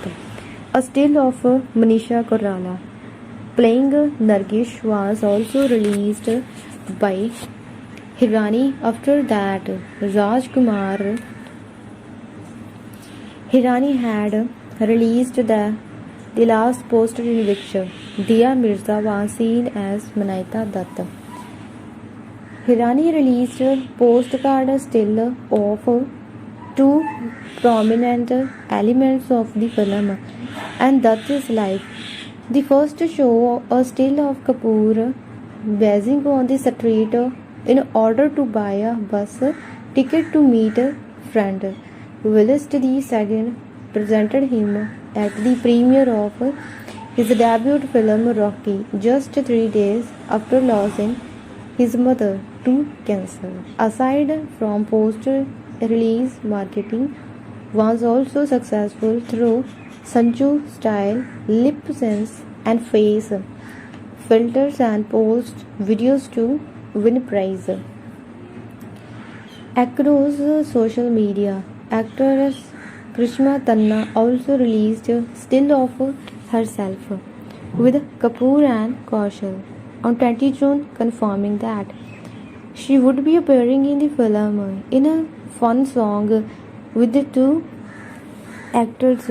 A still of Manisha Koirala playing Nargish was also released by Hirani. After that, Hirani had released the last poster in which Dia Mirza was seen as Manaita Dutt. Hirani released a postcard still of two prominent elements of the film and Dutt's life. The first show a still of Kapoor begging on the street in order to buy a bus ticket to meet a friend. Whilst the second presented him at the premiere of his debut film Rocky just 3 days after losing his mother to cancer. Aside from post-release marketing, was also successful through Sanju style lip syncs and face filters and post videos to win prize. Across social media, actress Krishna Tanna also released a still of herself with Kapoor and Kaushal on 20 June, confirming that she would be appearing in the film in a fun song with the two actors.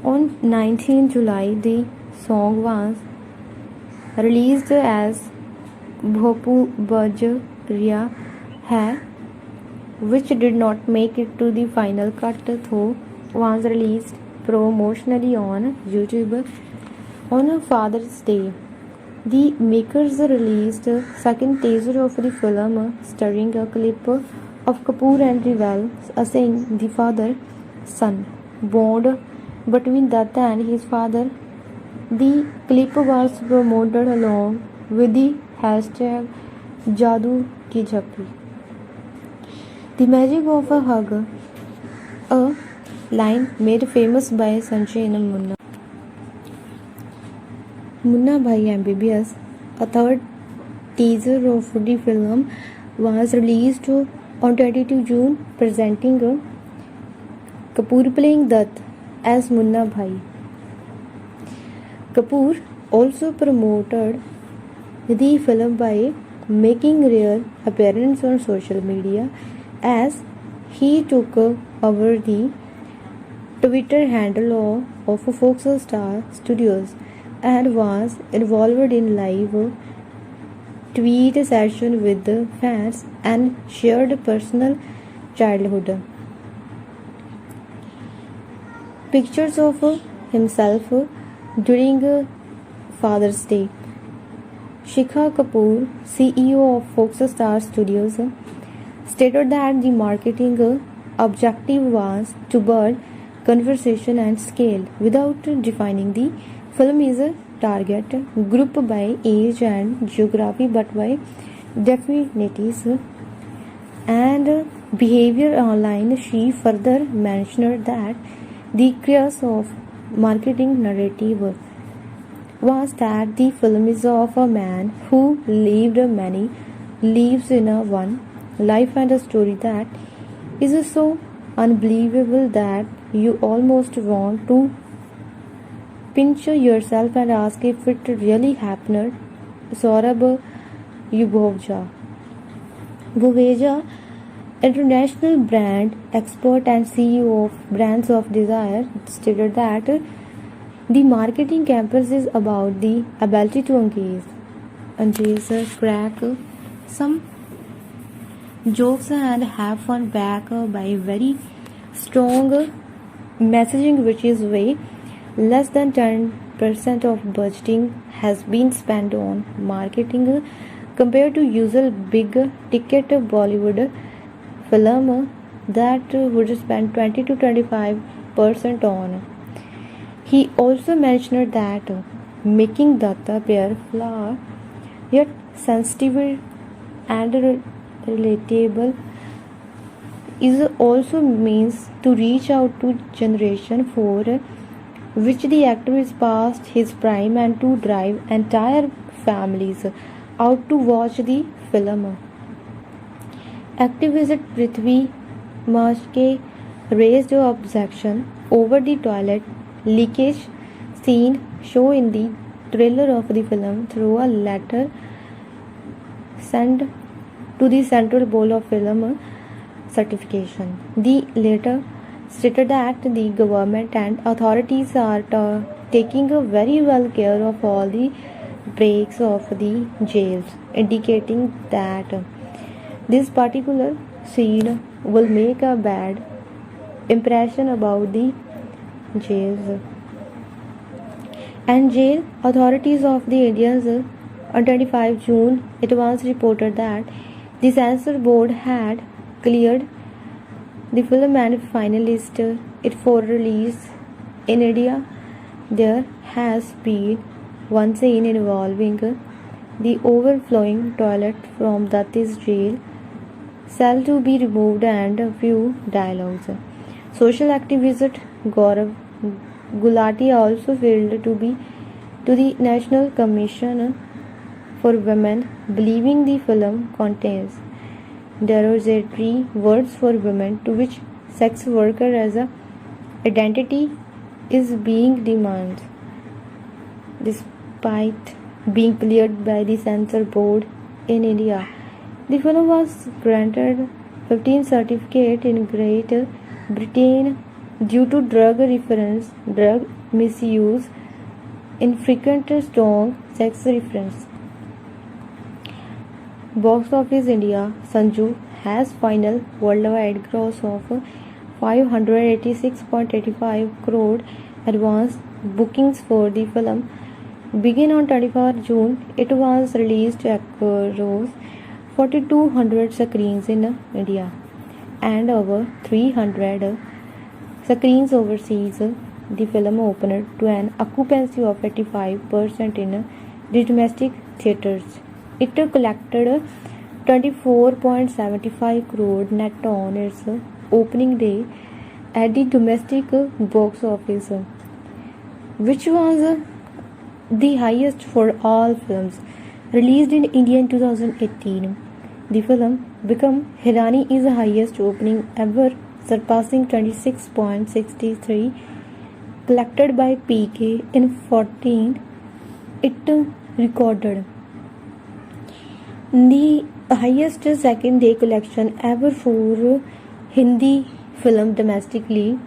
On 19 July, the song was released as Bhopu Baj Riya Hai, which did not make it to the final cut though was released promotionally on YouTube on Father's Day. The makers released a second teaser of the film starring a clip of Kapoor and Rival saying the father-son bond between Datta and his father. The clip was promoted along with the hashtag Jadoo Ki Jhappi. The magic of a hug, a line made famous by Sanjay in Munna. Munna Bhai MBBS, a third teaser of the film, was released on 22 June, presenting Kapoor playing Dutt as Munna Bhai. Kapoor also promoted the film by making rare appearance on social media as he took over the Twitter handle of Fox Star Studios and was involved in live tweet session with the fans and shared personal childhood pictures of himself during Father's Day. Shikha Kapoor, CEO of Fox Star Studios, stated that the marketing objective was to build conversation and scale without defining the film is a target group by age and geography but by definities and behavior online. She further mentioned that the crux of marketing narrative was that the film is of a man who lived many lives in a one life and a story that is so unbelievable that you almost want to pinch yourself and ask if it really happened. Saurabh Bhuveja, international brand expert and CEO of Brands of Desire, stated that the marketing campus is about the ability to engage, crack some jokes and have fun back by very strong messaging, which is way less than 10% of budgeting has been spent on marketing compared to usual big ticket Bollywood film that would spend 20 to 25% on. He also mentioned that making data appear flawed yet sensitive and relatable is also means to reach out to generation 4 which the actor is past his prime and to drive entire families out to watch the film. Activist Prithvi Mashke raised objection over the toilet leakage scene shown in the trailer of the film through a letter sent to the Central Board of Film Certification. The letter stated that the government and authorities are taking a very well care of all the breaks of the jails, indicating that this particular scene will make a bad impression about the jails. And jail authorities of the Indians on 25 June it was reported that the censor board had cleared the film and finalist it for release in India. There has been one scene involving the overflowing toilet from Datti's jail cell to be removed and a few dialogues. Social activist Gaurav Gulati also failed to the National Commission for Women, believing the film contains derogatory words for women, to which sex worker as a identity is being demanded, despite being cleared by the censor board in India. The film was granted 15 certificate in Great Britain due to drug reference, drug misuse, infrequent strong sex reference. Box Office India Sanju has final worldwide gross of 586.85 crore. Advance bookings for the film begin on 24 June. It was released across 4,200 screens in India and over 300 screens overseas. The film opened to an occupancy of 85% in the domestic theatres. It collected 24.75 crore net on its opening day at the domestic box office, which was the highest for all films released in India in 2018. The film became Hirani is the highest opening ever, surpassing 26.63 collected by PK in 14. It recorded the highest second day collection ever for Hindi film domestically.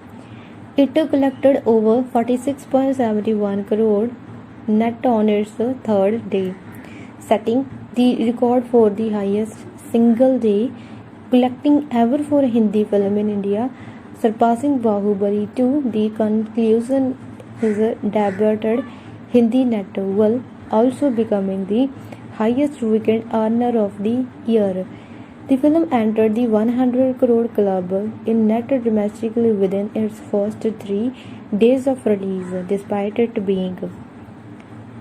It collected over 46.71 crore net on its third day, setting the record for the highest single day collecting ever for a Hindi film in India, surpassing Bahubali 2. The conclusion is debuted Hindi net while also becoming the highest weekend earner of the year. The film entered the 100 crore club in net domestically within its first 3 days of release, despite it being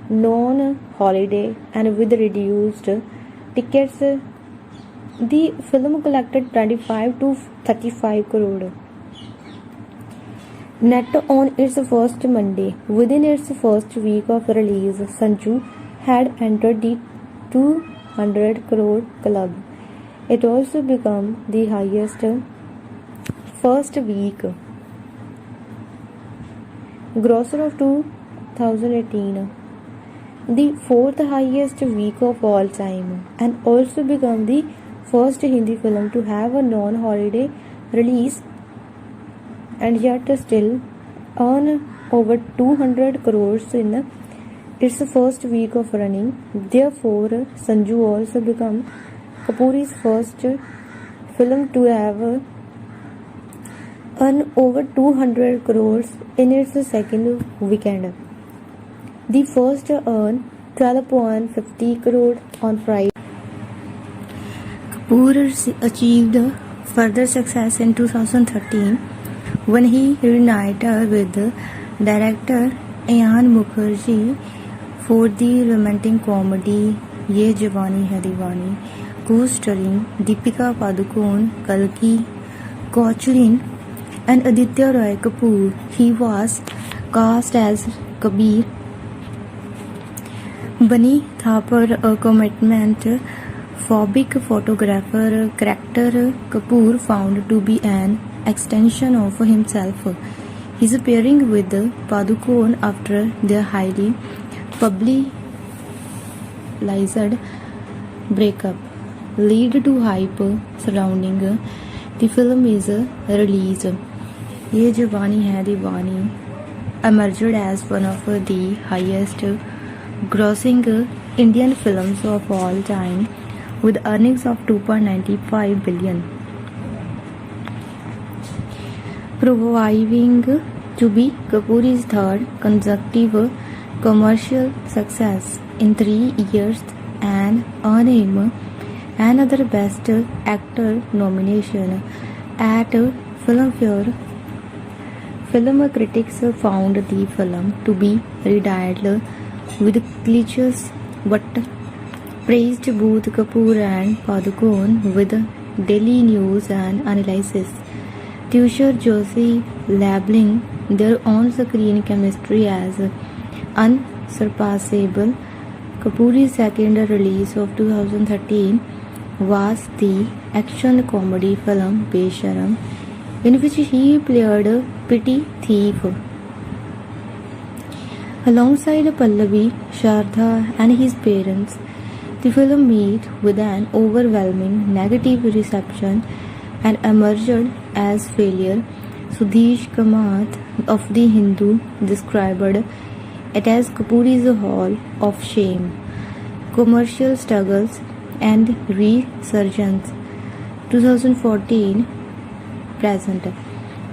non-holiday and with reduced tickets. The film collected 25 to 35 crore net on its first Monday. Within its first week of release, Sanju had entered the 200 crore club. It also became the highest first week grosser of 2018, the fourth highest week of all time, and also became the first Hindi film to have a non-holiday release and yet still earn over 200 crores in its first week of running. Therefore, Sanju also became Kapoor's first film to have earned over 200 crores in its second weekend. The first earned 12.50 crore on Friday. Kapoor achieved further success in 2013 when he reunited with director Ayan Mukherjee for the romantic comedy Ye Jawani Hai Deewani, co-starring Deepika Padukone, Kalki Koechlin, and Aditya Roy Kapoor. He was cast as Kabir. Bunny Thapar, a commitment-phobic photographer character Kapoor found to be an extension of himself. His pairing with Padukone after their highly publicized breakup led to hype surrounding the film is release. Ye Jawani Hai Deewani emerged as one of the highest grossing Indian films of all time with earnings of 2.95 billion, proving to be Kapoor's third consecutive commercial success in 3 years and earned him another Best Actor nomination at Filmfare. Film critics found the film to be riddled with cliches but praised both Kapoor and Padukone with Daily News and Analysis. Tushar Joshi labeling their on-screen chemistry as unsurpassable. Kapoor's second release of 2013 was the action comedy film Besharam, in which he played a petty thief. Alongside Pallavi, Sharda and his parents, the film met with an overwhelming negative reception and emerged as failure. Sudhesh Kamath of The Hindu described it as Kapoor's Hall of Shame, commercial struggles and resurgence. 2014 present.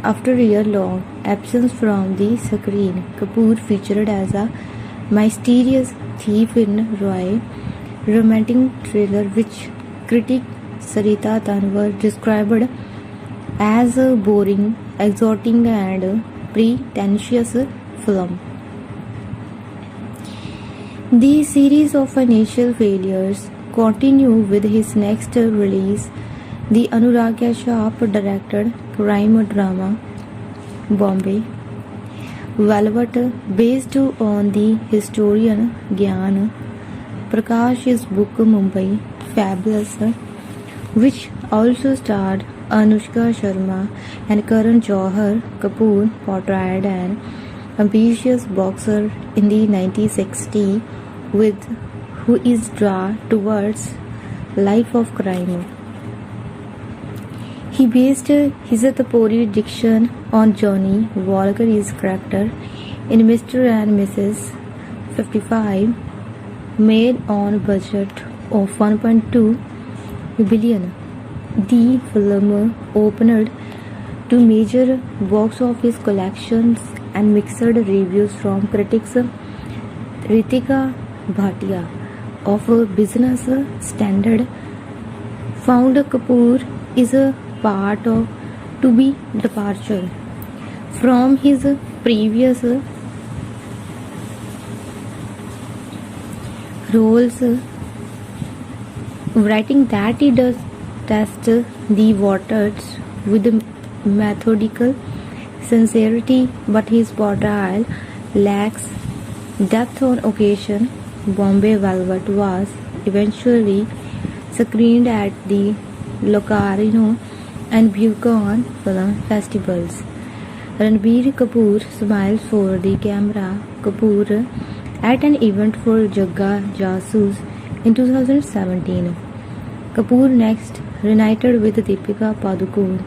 After a year-long absence from the screen, Kapoor featured as a mysterious thief in Roy, romantic thriller which critic Sarita Tanwar described as a boring, exotic and pretentious film. The series of financial failures continue with his next release, the Anuragya Sharp-directed crime drama Bombay Velvet, based on the historian Gyan Prakash's book Mumbai Fabulous, which also starred Anushka Sharma and Karan Johar. Kapoor portrayed an ambitious boxer in the 1960s who is drawn towards life of crime. He based his Tapori diction on Johnny Walker's character in Mr. and Mrs. 55, made on a budget of 1.2 billion. The film opened to major box office collections and mixed reviews from critics. Ritika Bhatia of Business Standard found Kapoor is a part of to be departure from his previous roles, writing that he does test the waters with methodical sincerity, but his portrayal lacks depth on occasion. Bombay Velvet was eventually screened at the Locarno and Busan film festivals. Ranbir Kapoor smiles for the camera. Kapoor at an event for Jagga Jasoos in 2017. Kapoor next reunited with Deepika Padukone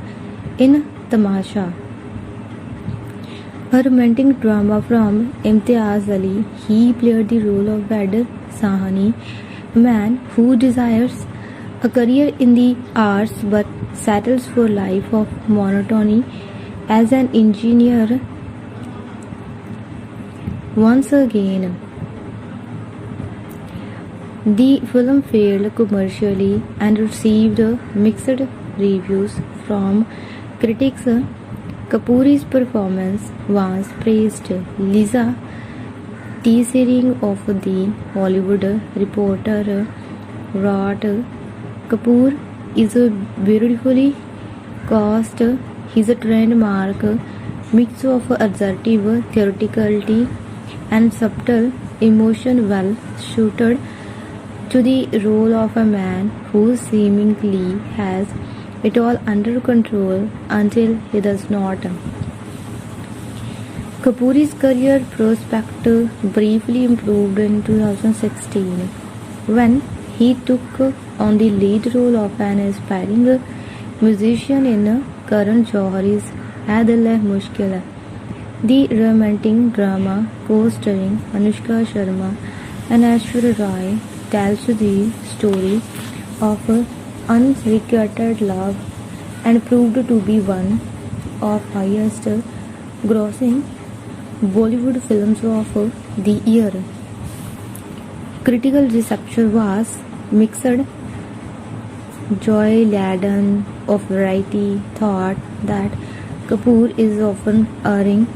in Tamasha, a romantic drama from Imtiaz Ali. He played the role of Bader Sahani, a man who desires a career in the arts but settles for a life of monotony as an engineer once again. The film failed commercially and received mixed reviews from critics. Kapoor's performance was praised. Lisa T-Searing of The Hollywood Reporter wrote, Kapoor is beautifully cast. His trademark mix of assertive theatricality and subtle emotion well suited to the role of a man who seemingly has it all under control until he does not. Kapoor's career prospect briefly improved in 2016 when he took on the lead role of an aspiring musician in Karan Johari's "Hai Dil Hai Mushkil Hai." The romantic drama co-starring Anushka Sharma and Aishwarya Rai tells the story of unrequited love and proved to be one of highest grossing Bollywood films of the year. Critical reception was mixed. Joy Laden of Variety thought that Kapoor is often erring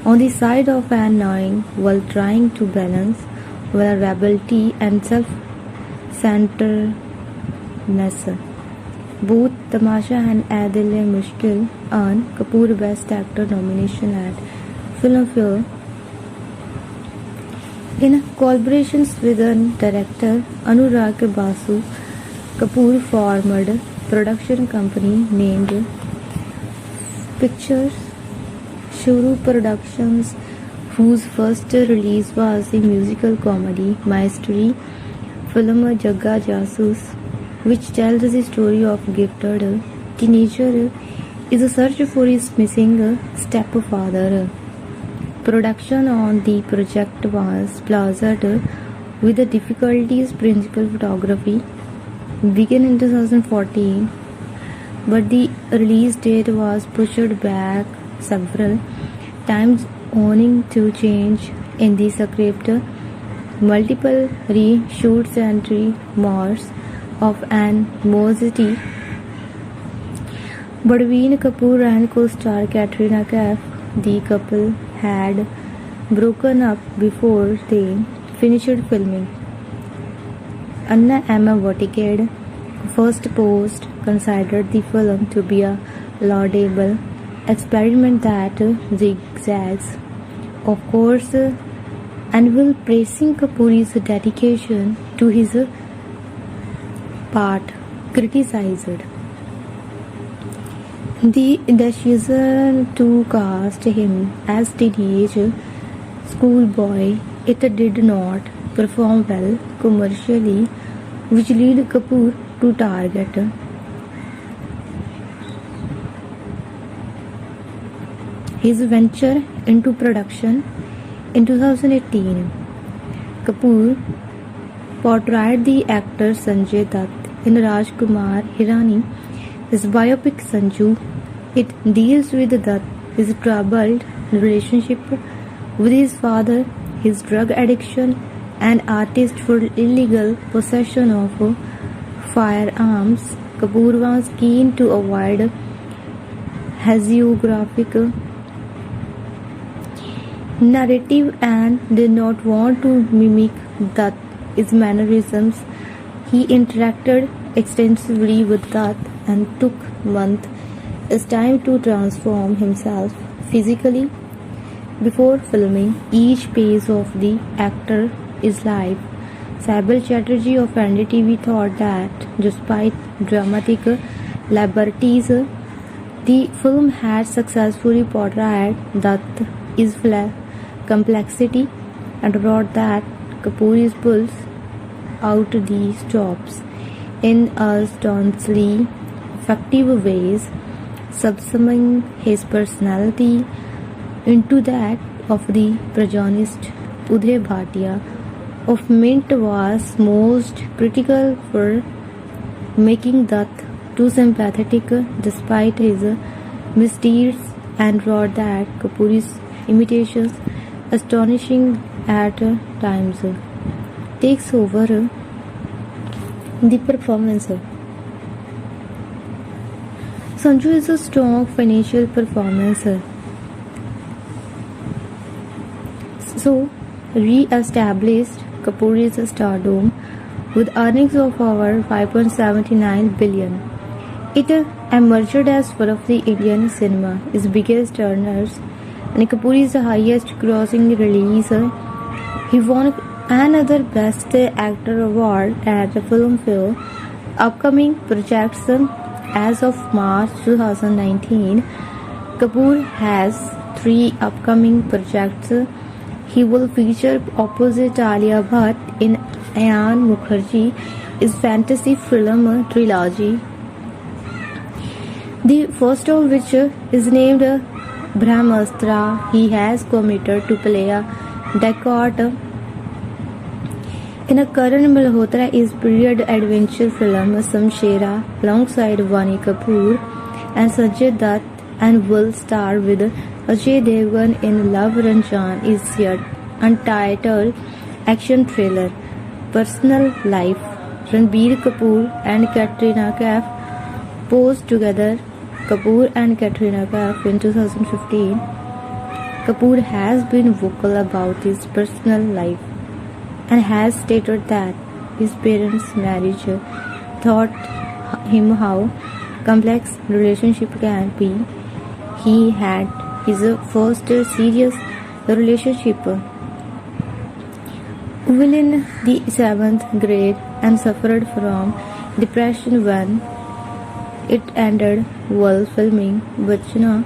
on the side of an annoying while trying to balance vulnerability and self-centeredness. Both Tamasha and Hai Dil Hai Mushkil earned Kapoor Best Actor nomination at Filmfare. In collaborations with director Anurag Basu, Kapoor formed a production company named Pictures Shuru Productions, whose first release was the musical comedy mystery film Jagga Jasoos, which tells the story of a gifted teenager is a search for his missing stepfather. Production on the project was plagued with the difficulties. Principal photography began in 2014, but the release date was pushed back several times owing to change in the script, multiple reshoots and remorse of animosity between Kapoor and co-star Katrina Kaif. The couple had broken up before they finished filming. Anna Emma Verticade, first post, considered the film to be a laudable experiment that zigzags, of course, and will praising Kapoor's dedication to his part, criticized the decision to cast him as teenage schoolboy. It did not perform well commercially, which led Kapoor to target his venture into production. In 2018, Kapoor portrayed the actor Sanjay Dutt in Rajkumar Hirani, his biopic Sanju. It deals with Dutt, his troubled relationship with his father, his drug addiction, and artist for illegal possession of firearms. Kapoor was keen to avoid hagiographic narrative and did not want to mimic Dutt's mannerisms. He interacted extensively with Dutt and took months as time to transform himself physically before filming. Each phase of the actor is live. Saibal Chatterjee of NDTV thought that despite dramatic liberties, the film had successfully portrayed Dutt's complexity and wrote that Kapoor pulls out the stops in astonishingly effective ways, subsuming his personality into that of the protagonist. Uday Bhatia of Mint was most critical for making Dutt too sympathetic despite his misdeeds and wrote that Kapoor's imitations, astonishing at times, takes over the performance. Sanju is a strong financial performance, so re-established Kapoor's stardom with earnings of over 5.79 billion. It emerged as one of the Indian cinema's biggest earners and Kapoor's highest grossing release. He won another Best Actor award at the Filmfare. Upcoming projects as of March 2019, Kapoor has 3 upcoming projects. He will feature opposite Alia Bhatt in Ayan Mukherjee's fantasy film trilogy. The first of which is named Brahmastra. He has committed to play a dacoit in a Karan Malhotra's period adventure film Samshera alongside Vani Kapoor and Sanjay Dutt, and will star with Ajay Devgan in Love Ranjan is yet untitled action thriller. Personal life. Ranbir Kapoor and Katrina Kaif posed together. Kapoor and Katrina Kaif in 2015. Kapoor has been vocal about his personal life and has stated that his parents' marriage taught him how complex relationship can be. He had his first serious relationship while in the 7th grade and suffered from depression when it ended while filming Bachna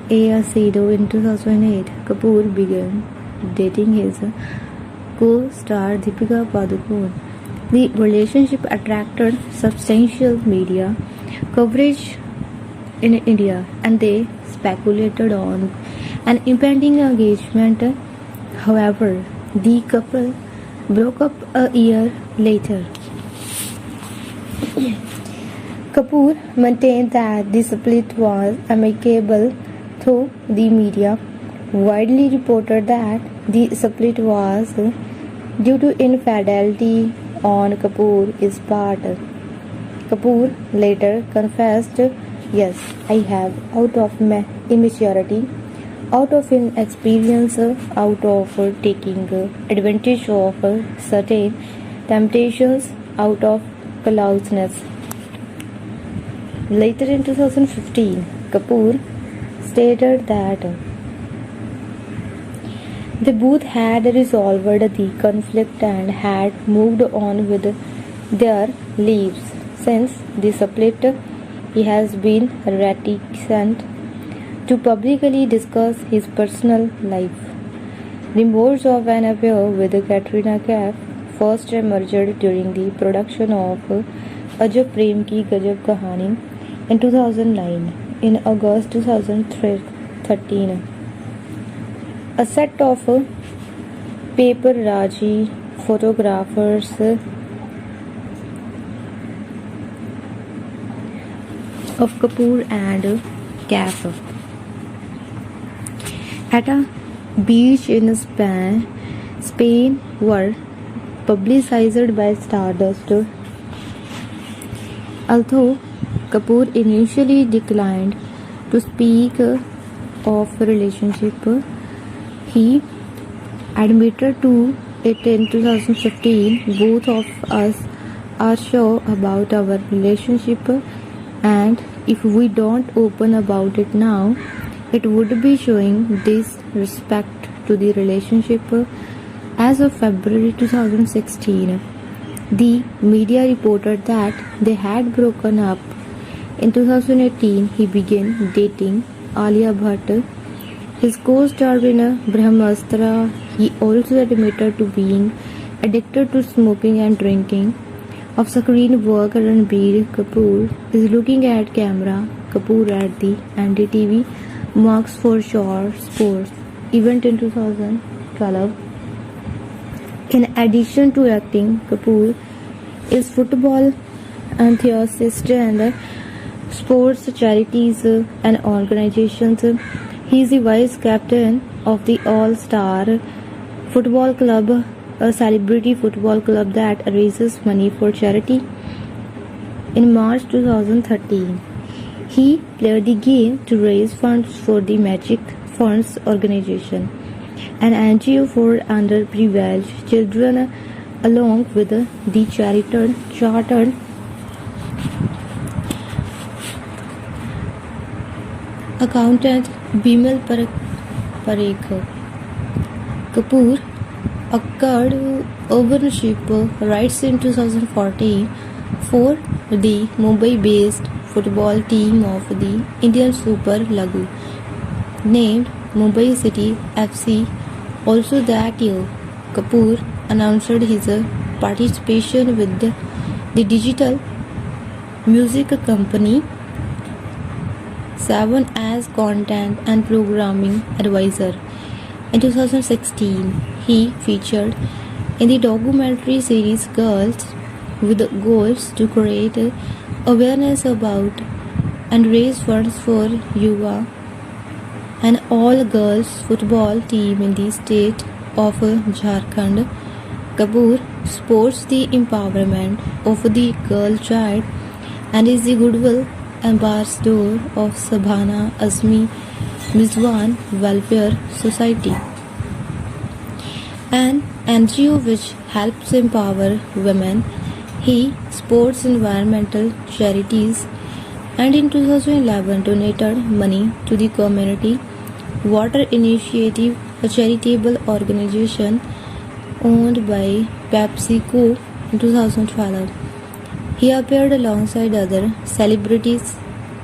A Sedo in 2008. Kapoor began dating his co-star Deepika Padukone. The relationship attracted substantial media coverage in India and they speculated on an impending engagement. However, the couple broke up a year later. Kapoor maintained that the split was amicable, though the media widely reported that the split was due to infidelity on Kapoor's part. Kapoor later confessed, "Yes, I have, out of immaturity, out of inexperience, out of taking advantage of certain temptations, out of closeness." Later in 2015, Kapoor stated that they both had resolved the conflict and had moved on with their lives. Since the split, he has been reticent to publicly discuss his personal life. Rumors of an affair with Katrina Kaif first emerged during the production of Ajab Prem Ki Gajab Kahani in 2009. In August 2013, a set of paparazzi photographers of Kapoor and Kaif at a beach in Spain were publicized by Stardust. Although Kapoor initially declined to speak of relationship, he admitted to it in 2015. Both of us are sure about our relationship, and if we don't open about it now, it would be showing disrespect to the relationship. As of February 2016, the media reported that they had broken up. In 2018, he began dating Alia Bhatt, his co-star in Brahmastra. He also admitted to being addicted to smoking and drinking. Off-screen work, Ranbir Kapoor is looking at camera. Kapoor at the NDTV Marks for Shore Sports event in 2012. In addition to acting, Kapoor is football enthusiast and sports charities and organizations He is the vice captain of the All-Star Football Club, a celebrity football club that raises money for charity. In March 2013, he played the game to raise funds for the Magic Funds organization, an NGO for underprivileged children, along with the chartered accountant Bimal Parekh. Kapoor acquired ownership rights in 2014 for the Mumbai-based football team of the Indian Super League, named Mumbai City FC. Also that year, Kapoor announced his participation with the digital music company Seven as content and programming advisor. In 2016, he featured in the documentary series Girls with goals to create awareness about and raise funds for Yuva, an all-girls football team in the state of Jharkhand. Kapoor supports the empowerment of the girl child and is the goodwill ambassador of Sabhana Azmi Mizwan Welfare Society, an NGO which helps empower women. He supports environmental charities and in 2011 donated money to the Community Water Initiative, a charitable organization owned by PepsiCo in 2012. He appeared alongside other celebrities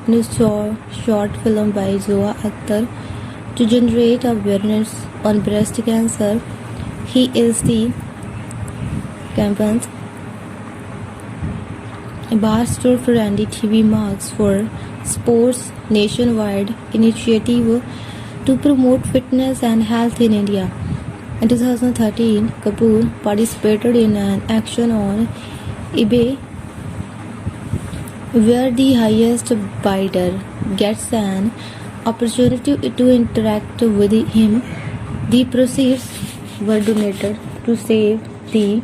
in a short film by Zoa Akhtar to generate awareness on breast cancer. He is the campaign's ambassador for NDTV Marks for Sports nationwide initiative to promote fitness and health in India. In 2013, Kapoor participated in an action on eBay where the highest bidder gets an opportunity to interact with him. The proceeds were donated to save the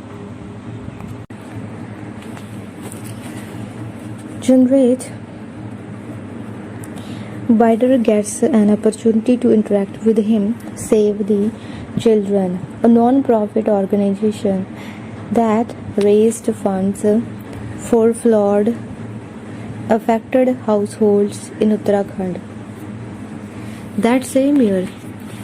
generate. Bidder gets an opportunity to interact with him, Save the Children, a non-profit organization that raised funds for flood affected households in Uttarakhand. That same year,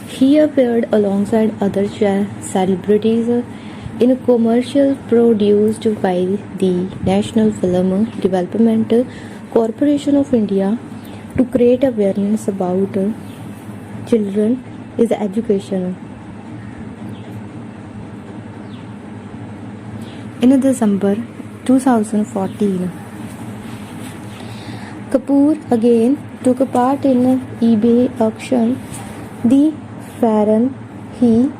he appeared alongside other celebrities in a commercial produced by the National Film Development Corporation of India to create awareness about children is education. In December 2014, Kapoor again took part in an eBay auction. The Farron he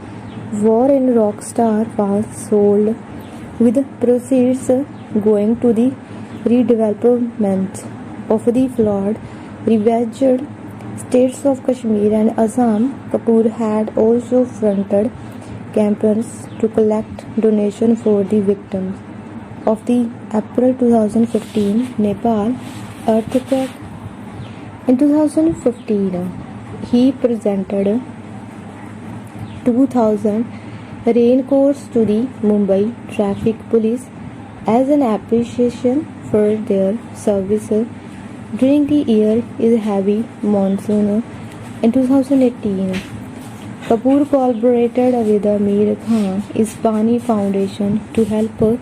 wore in Rockstar was sold, with proceeds going to the redevelopment of the flood ravaged states of Kashmir and Assam. Kapoor had also fronted campaigns to collect donations for the victims of the April 2015 Nepal earthquake. In 2015, he presented 2,000 raincoats to the Mumbai Traffic Police as an appreciation for their service during the year is heavy monsoon. In 2018, Kapoor collaborated with Amir Khan Ispani Foundation to help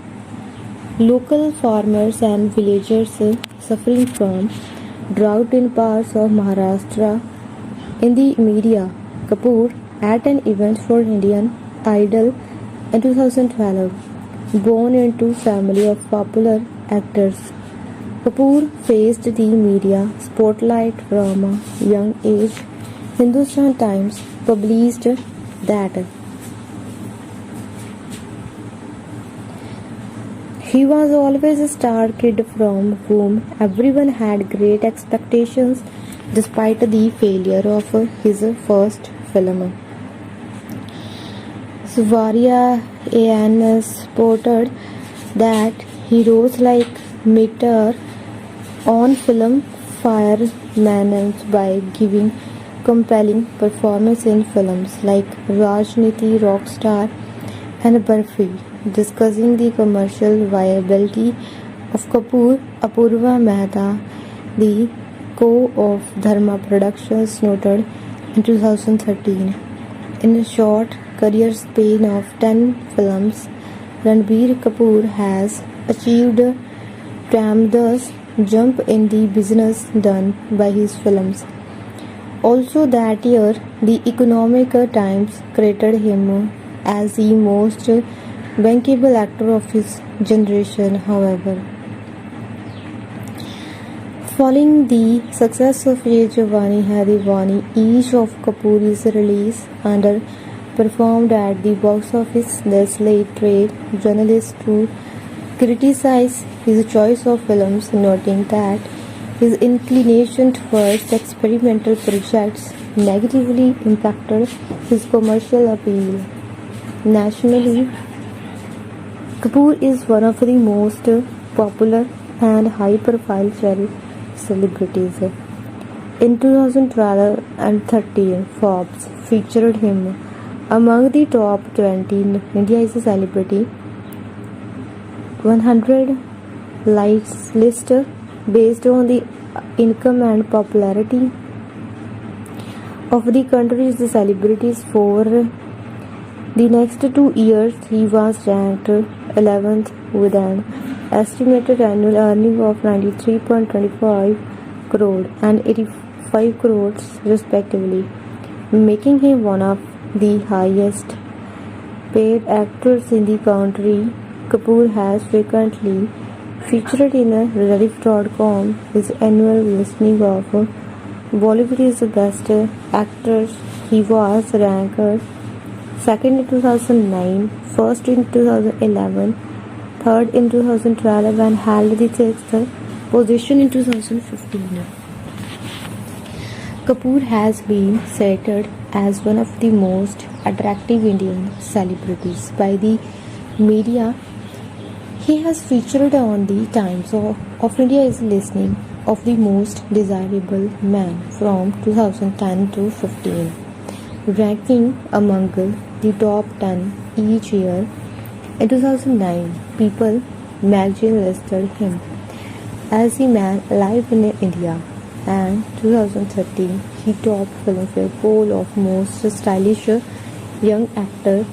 local farmers and villagers suffering from drought in parts of Maharashtra. In the media, Kapoor at an event for Indian Idol in 2012, born into family of popular actors. Kapoor faced the media spotlight from a young age. Hindustan Times published that he was always a star kid from whom everyone had great expectations. despite the failure of his first film. Swaria Ayan spotted that he rose like meteor on film Fireman by giving compelling performance in films like Rajniti, Rockstar and Barfi. Discussing the commercial viability of Kapoor, Apurva Mehta, the co of Dharma Productions, noted in 2013. In a short career span of 10 films, Ranbir Kapoor has achieved a tremendous jump in the business done by his films. Also that year, the Economic Times credited him as the most bankable actor of his generation, however. Following the success of Ye Jawani Hai Diwani, each of Kapoor's release underperformed at the box office. This led trade journalists to criticize his choice of films, noting that his inclination towards experimental projects negatively impacted his commercial appeal. Nationally, Kapoor is one of the most popular and high-profile celebrities. In 2012 and 13, Forbes featured him among the top 20 in India as a celebrity 100 list based on the income and popularity of the country's celebrities. For the next 2 years, he was ranked 11th with an estimated annual earning of 93.25 crore and 85 crores respectively, making him one of the highest paid actors in the country. Kapoor has frequently featured in Rediff.com his annual listing of Bollywood's best actors. He was ranked second in 2009, first in 2011, third in 2012 and held the sixth position in 2015. Kapoor has been cited as one of the most attractive Indian celebrities by the media. He has featured on the Times of India's listing of the most desirable men from 2010 to 15, ranking among the top 10 each year. In 2009, People magazine listed him as the man alive in India, and 2013 he topped Filmfare poll of most stylish young actor.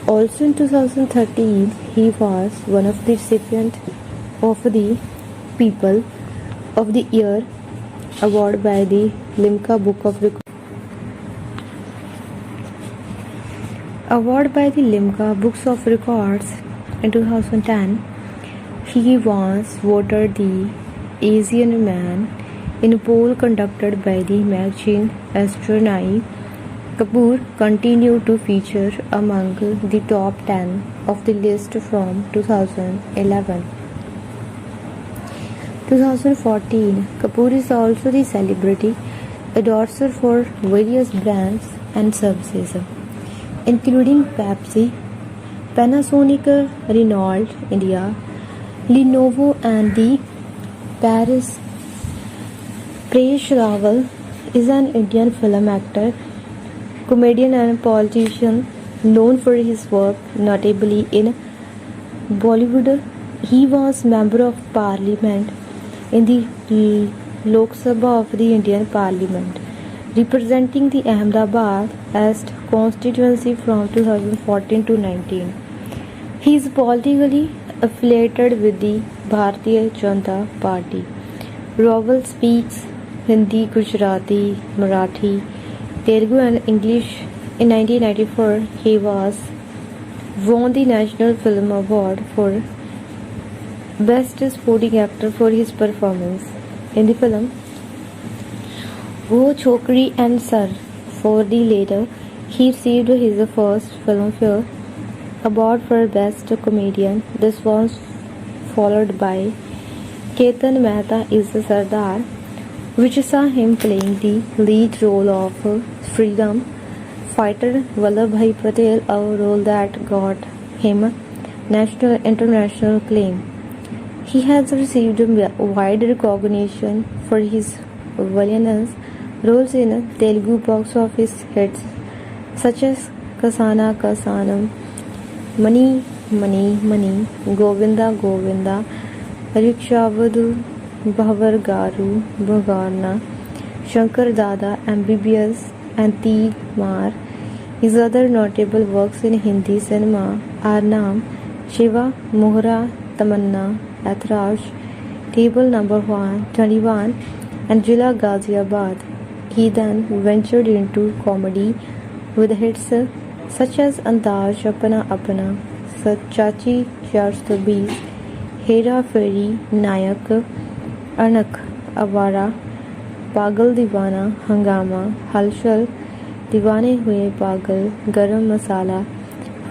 Also in 2013, he was one of the recipients of the People of the Year award by the Limca Book of Records. Books of Records in 2010. He was voted the Asian Man in a poll conducted by the magazine Astronomy. Kapoor continued to feature among the top 10 of the list from 2011. 2014, Kapoor is also the celebrity endorser for various brands and services, including Pepsi, Panasonic, Renault India, Lenovo and the Paris. Paresh Rawal is an Indian film actor, comedian and politician known for his work notably in Bollywood. He was Member of Parliament in the Lok Sabha of the Indian Parliament, representing the Ahmedabad East constituency from 2014 to 19. He is politically affiliated with the Bharatiya Janata Party. Rawal speaks Hindi, Gujarati, Marathi, Telugu and English. In 1994, he won the National Film Award for Best Supporting Actor for his performance in the film Wo Chokri and Sir. For the latter, he received his first Filmfare Award for Best Comedian. This was followed by Ketan Mehta is Sardar, which saw him playing the lead role of freedom fighter Vallabhbhai Patel, a role that got him national international acclaim. He has received wide recognition for his villainous roles in Telugu box office hits such as Kasana Kasanam, Mani Mani Mani, Govinda Govinda, Rikshavadu, Bhavar Garu, Bhagarna, Shankar Dada, MBBS, and Teeg Mar. His other notable works in Hindi cinema are Naam, Shiva, Mohra, Tamanna, Atraj, Table Number 21, and Jila Ghaziabad. He then ventured into comedy with hits such as Andaz Apna Apna, Chachi 420, Hera Fairy, Nayak, Anak, Avara, पागल दीवाना, हंगामा, हलचल, दीवाने हुए पागल, गरम मसाला,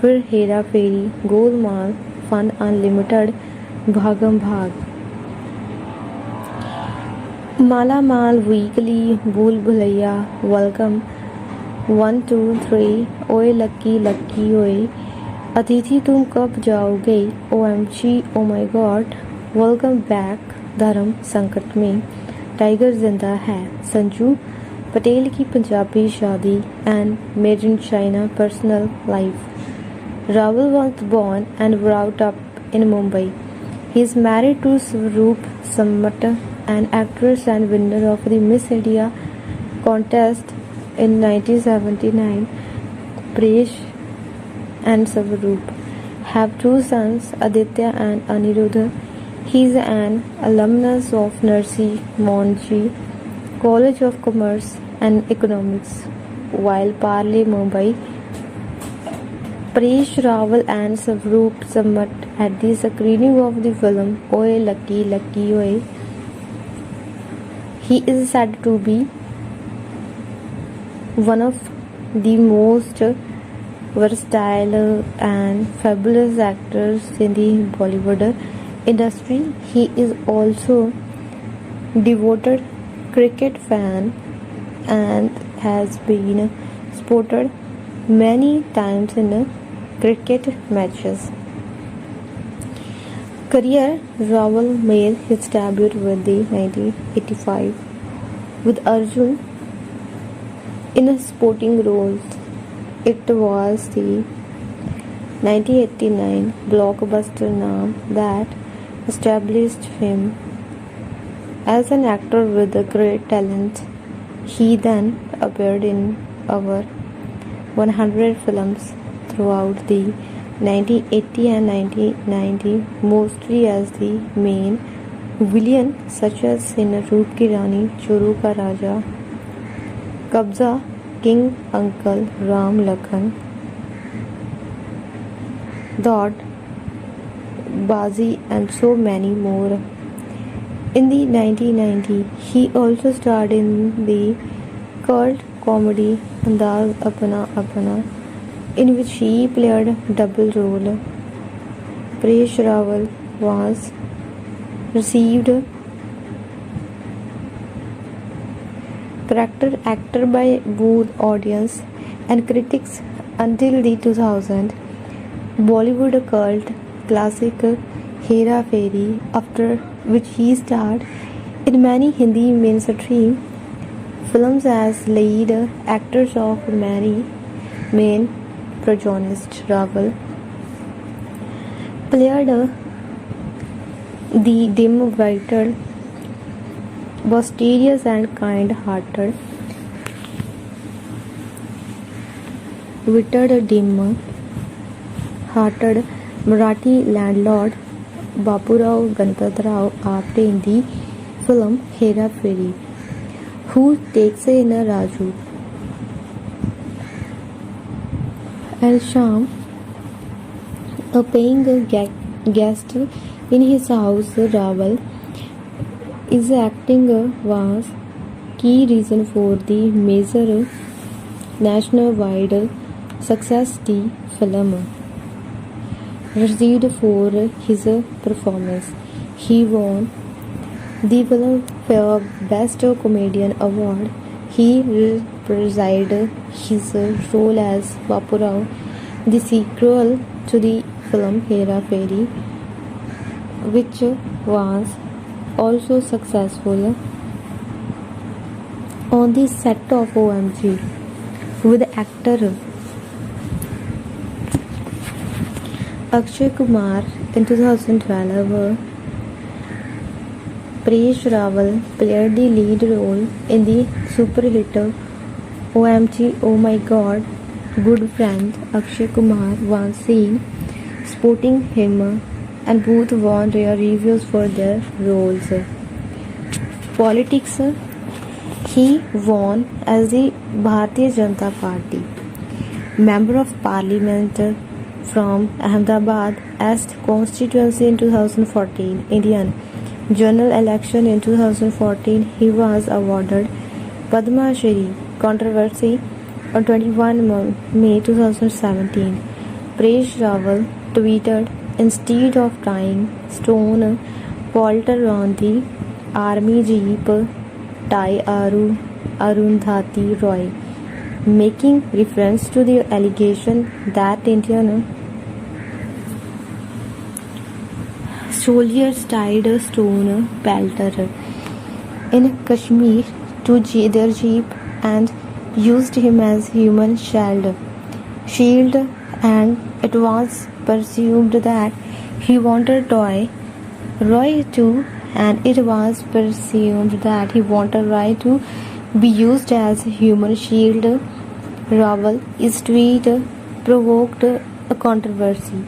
फिर हेरा फेरी, Golmaal, fun unlimited, भागम भाग, माला माल वीकली, भूल भुलैया, वेलकम, 1 2 3, ओए लक्की लक्की ओए, अतिथि तुम कब जाओगे, OMG, oh my God, welcome back, धर्म संकट में, टाइगर जिंदा है, संजू पटेल की पंजाबी शादी and made in China personal life. Rawal was born and brought up in Mumbai. He is married to Swaroop Sammat, an actress and winner of the Miss India contest in 1979. Presh and Swaroop have two sons, Aditya and Aniruddha. He is an alumnus of Nursi Monji College of Commerce and Economics. While Parle Mumbai, Paresh Rawal and Swaroop Sammat at the screening of the film Oye Lucky Lucky Oye. He is said to be one of the most versatile and fabulous actors in the Bollywood industry. He is also devoted cricket fan and has been spotted many times in cricket matches. Career: Rawal made his debut with the 1985 with Arjun in supporting roles. It was the 1989 blockbuster Naam that established him as an actor with a great talent. He then appeared in over 100 films throughout the 1980 and 1990, mostly as the main villain, such as in Roop Ki Rani, Choru Ka Raja, Kabza, King Uncle, Ram Lakhan, Dot, Bazi, and so many more. In the 1990s, he also starred in the cult comedy Andaz Apna Apna, in which he played a double role. Paresh Rawal was received character actor by both audience and critics until the 2000 Bollywood cult classic Hera Fairy, after which he starred in many Hindi mainstream films as lead actors of many main protagonists. Rawal played the dim-witted, mysterious and kind-hearted dim-hearted Marathi landlord Bapurao Ganpatrao Apte in the film Hera Fairy, who takes in a Raju and Sham, a paying guest in his house. Rawal is acting was key reason for the major nationwide success the film received for his performance. He won the Filmfare Best Comedian Award. He reprised his role as Bapurao, the sequel to the film Hera Fairy, which was also successful on the set of OMG with actor Akshay Kumar. In 2012, Paresh Rawal played the lead role in the super hit OMG Oh My God. Good friend Akshay Kumar was seen sporting him and both won rare reviews for their roles. Politics. He won as the Bharatiya Janata Party Member of Parliament from Ahmedabad East constituency in 2014. Indian general election in 2014. He was awarded Padma Shri. Controversy on 21 May 2017. Paresh Rawal tweeted, "Instead of tying stone Walter on the army jeep, tie Arundhati Roy," making reference to the allegation that Indian soldiers tied a stone pelter in Kashmir to their jeep and used him as human shield, and it was presumed that he wanted Roy too, and it was presumed that he wanted Roy to be used as human shield. Rawal's tweet provoked a controversy,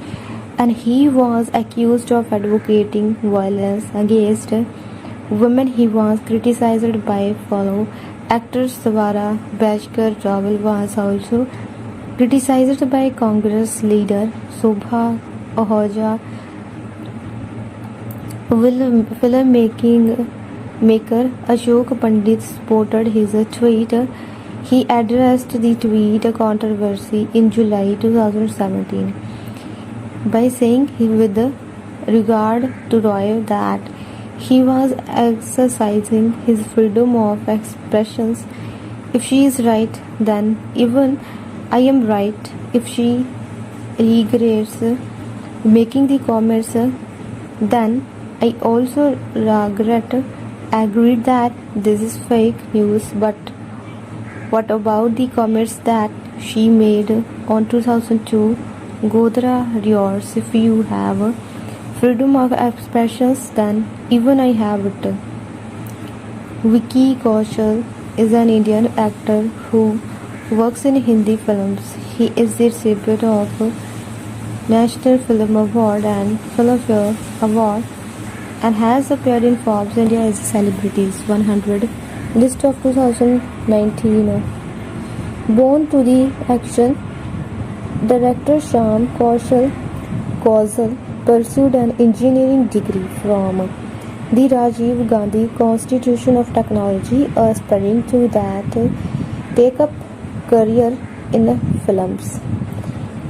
and he was accused of advocating violence against women. He was criticized by fellow actors Savara Bajkar. Rawal was also criticized by Congress leader Shobha Ahuja. Filmmaker Ashok Pandit supported his tweet. He addressed the tweet controversy in July 2017 by saying with regard to Roy that he was exercising his freedom of expressions. If she is right, then even I am right. If she regrets making the comments, then I also agreed that this is fake news. But what about the comments that she made on 2002? Godra yours. If you have freedom of expressions, then even I have it. Vicky Kaushal is an Indian actor who works in Hindi films. He is the recipient of National Film Award and Filmfare Award and has appeared in Forbes India as Celebrities 100 list of 2019. Born to the action director Shyam Kaushal pursued an engineering degree from the Rajiv Gandhi Institute of Technology, aspiring to that take up career in films.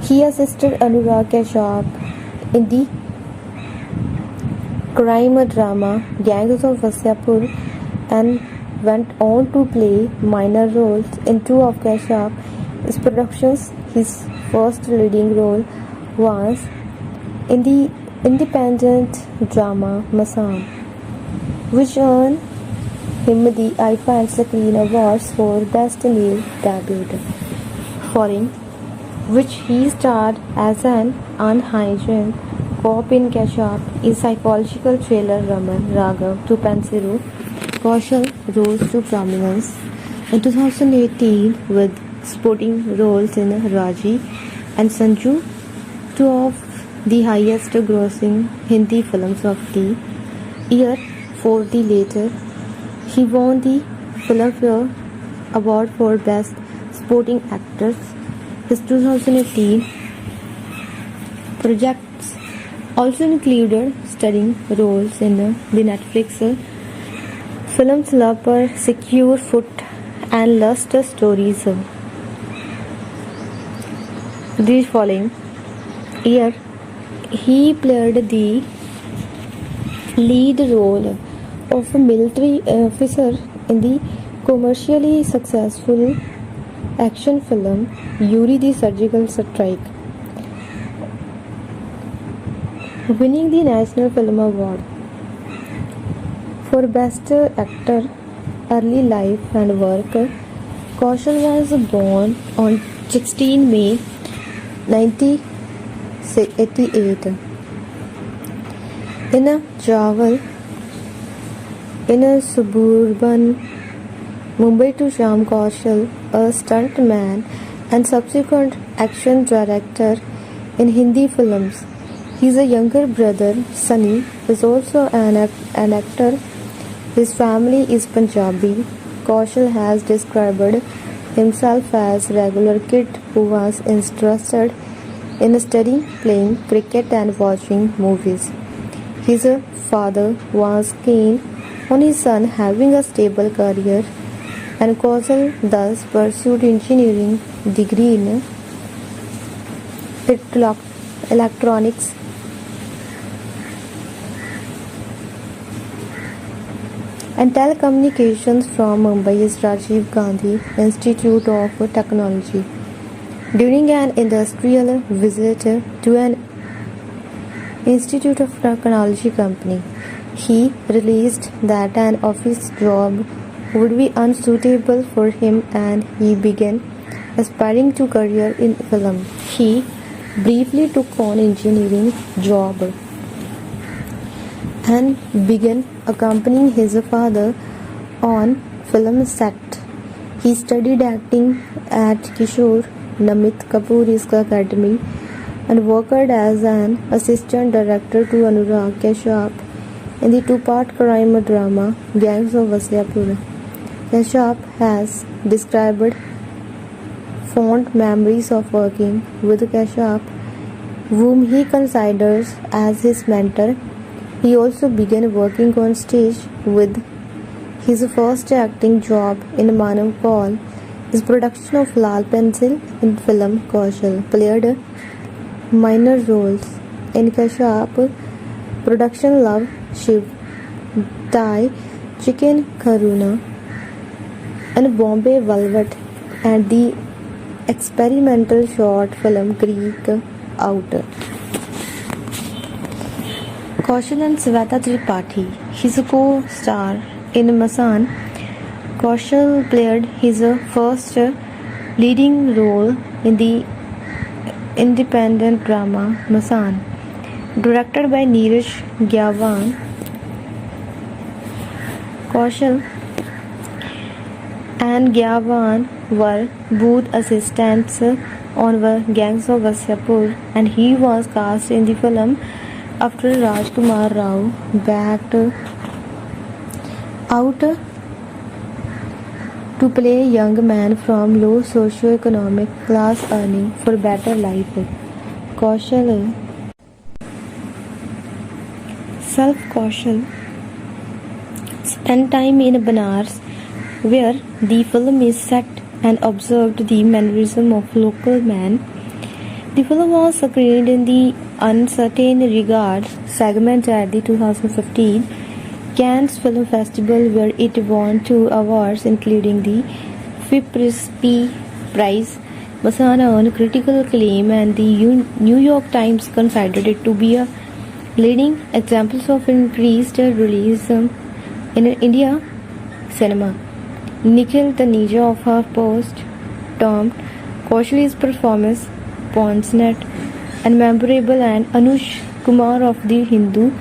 He assisted Anurag Kashyap in the crime drama Gangs of Wasseypur and went on to play minor roles in two of Kashyap's productions. His first leading role was in the independent drama Masam, which earned him the IFA and Screen Awards for Best Male Debut, following which he starred as an unhygienic cop in Kashyap's psychological thriller Raman Raghav 2.0. Kaushal rose to prominence in 2018 with supporting roles in Raji and Sanju, two of the highest grossing Hindi films of the year. For the latter, he won the Filmfare Award for Best Supporting Actress. His 2018 projects also included starring roles in the Netflix films Love Per Secure Foot and Lust Stories. The following year, he played the lead role of a military officer in the commercially successful action film Yuri the Surgical Strike, winning the National Film Award. For Best Actor, Early Life and Work, Kaushal was born on 16 May 1988 in a Jawal in a suburban Mumbai to Shyam Kaushal, a stuntman and subsequent action director in Hindi films. His younger brother, Sunny, is also an actor. His family is Punjabi. Kaushal has described himself as a regular kid who was interested in studying, playing cricket and watching movies. His father was keen on his son having a stable career, and Kaushal thus pursued engineering degree in electronics and telecommunications from Mumbai's Rajiv Gandhi Institute of Technology. During an industrial visit to an Institute of Technology company, he realized that an office job would be unsuitable for him and he began aspiring to career in film. He briefly took on engineering job and began accompanying his father on film set. He studied acting at Kishore Namit Kapoor's Academy and worked as an assistant director to Anurag Kashyap in the two-part crime drama Gangs of Wasseypur. Kashyap has described fond memories of working with Kashyap, whom he considers as his mentor. He also began working on stage with his first acting job in Manav Kaul. His production of Lal Pencil in film Kaushal played minor roles in Kashyap production Love Shiv, Thai Chicken Karuna and Bombay Velvet and the experimental short film Greek Out. Kaushal and Sweta Tripathi, his co-star in Masan. Kaushal played his first leading role in the independent drama Masan, directed by Neeraj Gyawaan. Kaushal and Gyawaan were both assistants on the Gangs of Wasseypur, and he was cast in the film after Rajkumar Rao backed out to play a young man from low socio-economic class earning for better life. Kaushal Kaushal spent time in Banaras, where the film is set, and observed the mannerism of local men. The film was screened in the Uncertain Regard segment at the 2015 Cannes Film Festival, where it won 2 awards, including the FIPRISPI Prize. Masan earned critical acclaim, and the New York Times considered it to be a leading example of increased realism in India cinema. Nikhil Taneja of HuffPost termed Kaushal's performance poignant and memorable, and Anush Kumar of The Hindu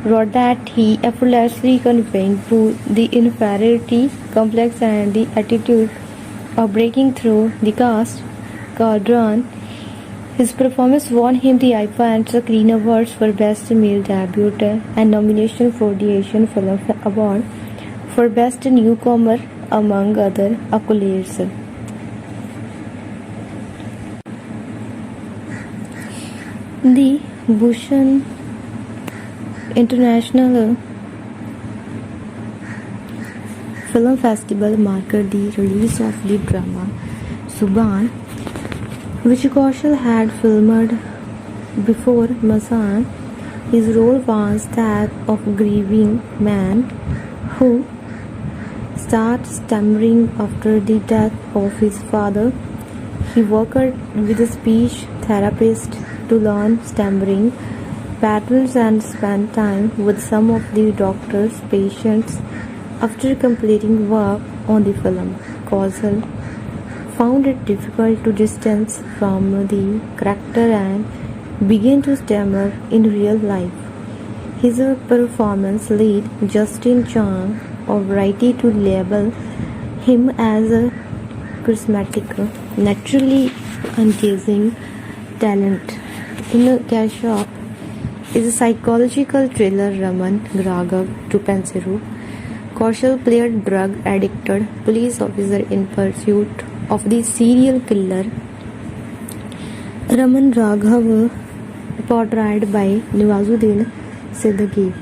wrote that he effortlessly conveyed both the inferiority complex and the attitude of breaking through the caste cauldron. His performance won him the IFA and Screen Awards for Best Male Debut and nomination for the Asian Film Award for Best Newcomer, among other accolades. The Bhushan International Film Festival marked the release of the drama Subhan, which Kaushal had filmed before Masan. His role was that of a grieving man who started stammering after the death of his father. He worked with a speech therapist to learn stammering patterns and spent time with some of the doctor's patients. After completing work on the film, Kaushal found it difficult to distance from the character and began to stammer in real life. His performance led Justin Chang of Variety to label him as a charismatic, naturally engaging talent. In Kashop is a psychological thriller Raman Raghav 2.0. Kaushal played drug-addicted police officer in pursuit of the serial killer Raman Raghav, portrayed by Nawazuddin Siddiqui.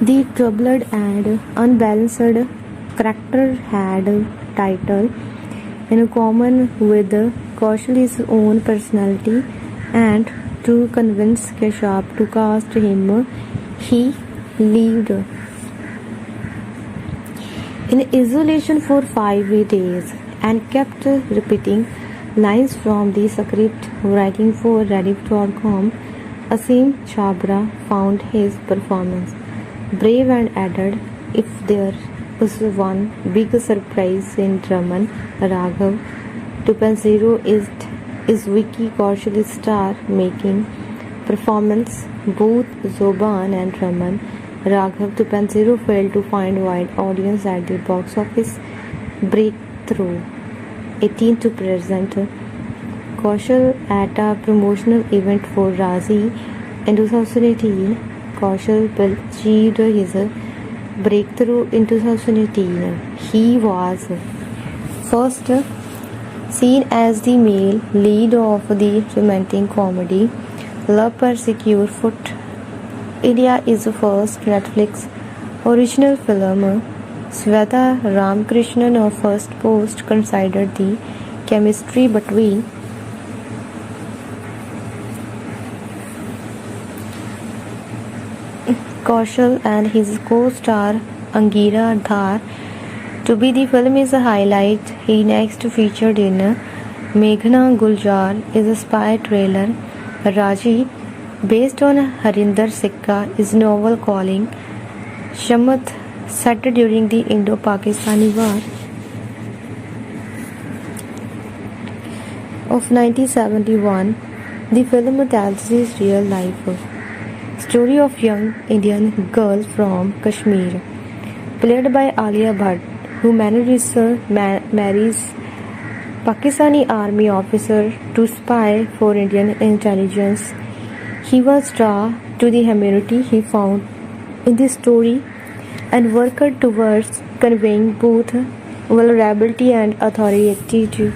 The troubled and unbalanced character had title in common with Kaushal's own personality, and to convince Kashap to cast him, he lived in isolation for 5 days and kept repeating lines from the script. Writing for Rediff.com, Asim Chabra found his performance brave and added, "If there was one big surprise in Raman Raghav 2.0 is Vicky Kaushal's star-making performance. Both Zoban and Raman Raghav 2.0 failed to find wide audience at the box office. Breakthrough 18 to present. Kaushal at a promotional event for Razi in 2018. Kaushal achieved his breakthrough in 2018. He was first seen as the male lead of the romantic comedy Love Persecute Foot. India is the first Netflix original film. Sweta Ramakrishnan of First Post considered the chemistry between Kaushal and his co-star Angira Dhar to be the film's highlight. He next featured in Meghna Guljar is a spy thriller. Raji, based on Harinder Sikka's novel calling Shamat, set during the Indo-Pakistani War of 1971. The film tells the real life story of young Indian girl from Kashmir, played by Alia Bhatt, who marries Pakistani army officer to spy for Indian intelligence. He was drawn to the humanity he found in the story and worked towards conveying both vulnerability and authority to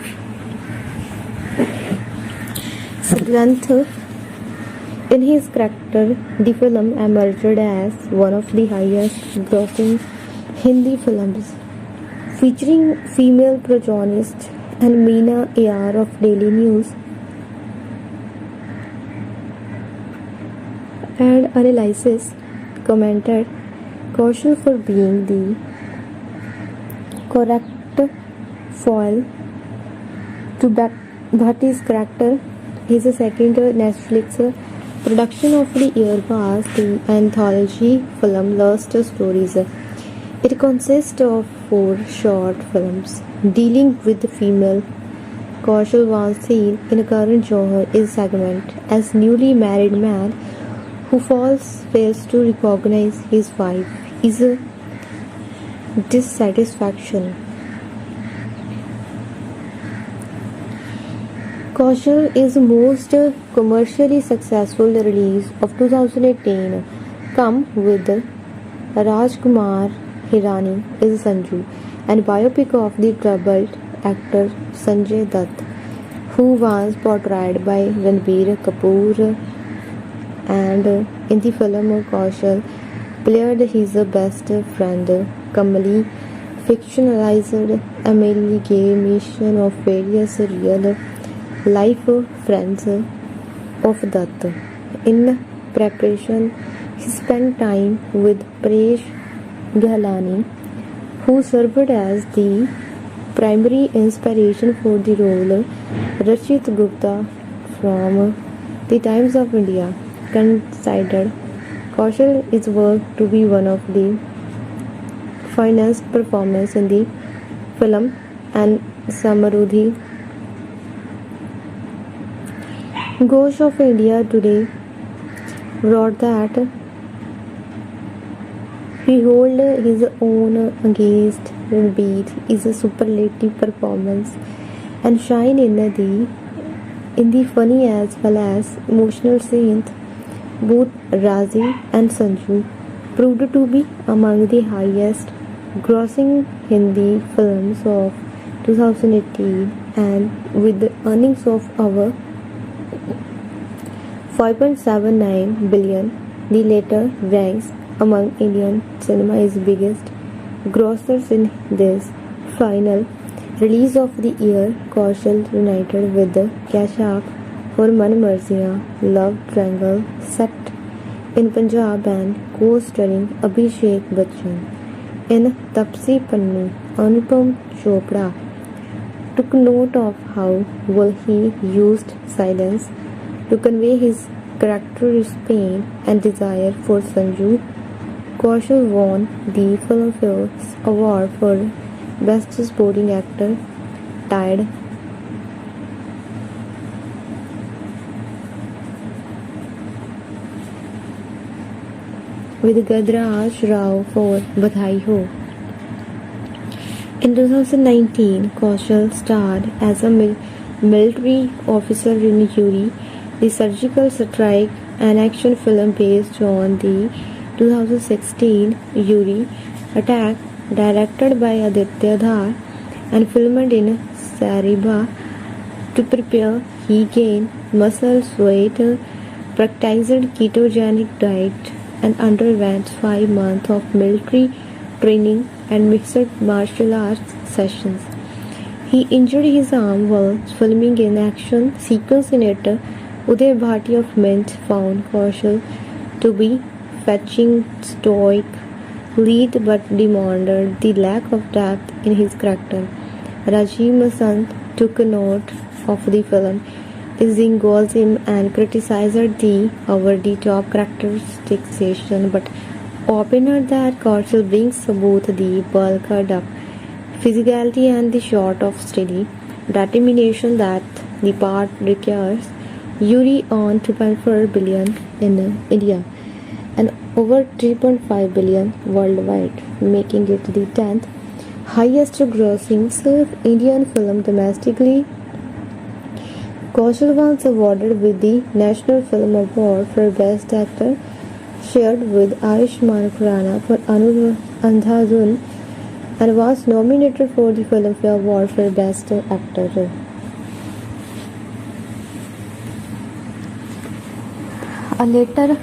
strength in his character. The film emerged as one of the highest grossing Hindi films, featuring female protagonist and Meena AR of Daily News and Analysis commented Kaushal for being the correct foil to Bhatti's character. His second Netflix production of the year was the anthology film Lost Stories. It consists of 4 short films dealing with the female. Kaushal was seen in Karan Johar's segment as newly married man who fails to recognize his wife's dissatisfaction. Kaushal is the most commercially successful release of 2018. Come with Rajkumar Hirani is Sanju, and biopic of the troubled actor Sanjay Dutt, who was portrayed by Ranbir Kapoor. And in the film, Kaushal played his best friend Kamali, fictionalized amalgamation of various real life friends of Dutt. In preparation, he spent time with Paresh Gehlani, who served as the primary inspiration for the role. Rachit Gupta from the Times of India considered Kaushal's work to be one of the finest performances in the film, and Samarudhi Ghosh of India Today wrote that he hold his own against beat is a superlative performance and shine in the funny as well as emotional scenes. Both Razi and Sanju proved to be among the highest grossing Hindi films of 2018, and with the earnings of over 5.79 billion, the latter ranks among Indian cinema's biggest grossers in this final release of the year. Kaushal united with the Kashaf for Man Marziya Love Triangle set in Punjab and co-starring Abhishek Bachchan. In Tapsi Pannu, Anupam Chopra took note of how well he used silence to convey his character's pain and desire. For Sanju, Kaushal won the Filmfare Award for Best Supporting Actor, tied with Gadraj Rao for Badhai Ho. In 2019, Kaushal starred as a military officer in Yuri, the surgical strike, an action film based on the 2016 Yuri attack, directed by Aditya Dhar and filmed in Sariba. To prepare, he gained muscle weight, practiced ketogenic diet, and underwent 5 months of military training and mixed martial arts sessions. He injured his arm while filming an action sequence in it. Uday Bhati of Mint found Kaushal to be fetching, stoic lead but demanded the lack of depth in his character. Rajiv Masant took note of the film Zingoism and criticized the over-the-top characterization, but opined that Kaushal brings both the bulked up physicality and the sort of steady determination that the part requires. Yuri on 2.4 billion in India and over 3.5 billion worldwide, making it the 10th highest grossing Indian film domestically. Kaushal was awarded with the National Film Award for Best Actor, shared with Ayushmann Khurrana for Andhadhun, and was nominated for the Filmfare Award for Best Actor. Later,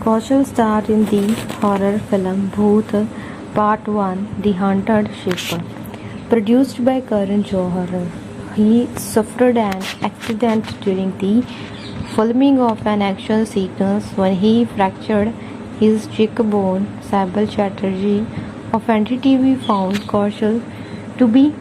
Kaushal starred in the horror film Bhoot Part 1, The Haunted Ship, produced by Karan Johar. He suffered an accident during the filming of an action sequence when he fractured his cheekbone. Saibal Chatterjee of NDTV found Kaushal to be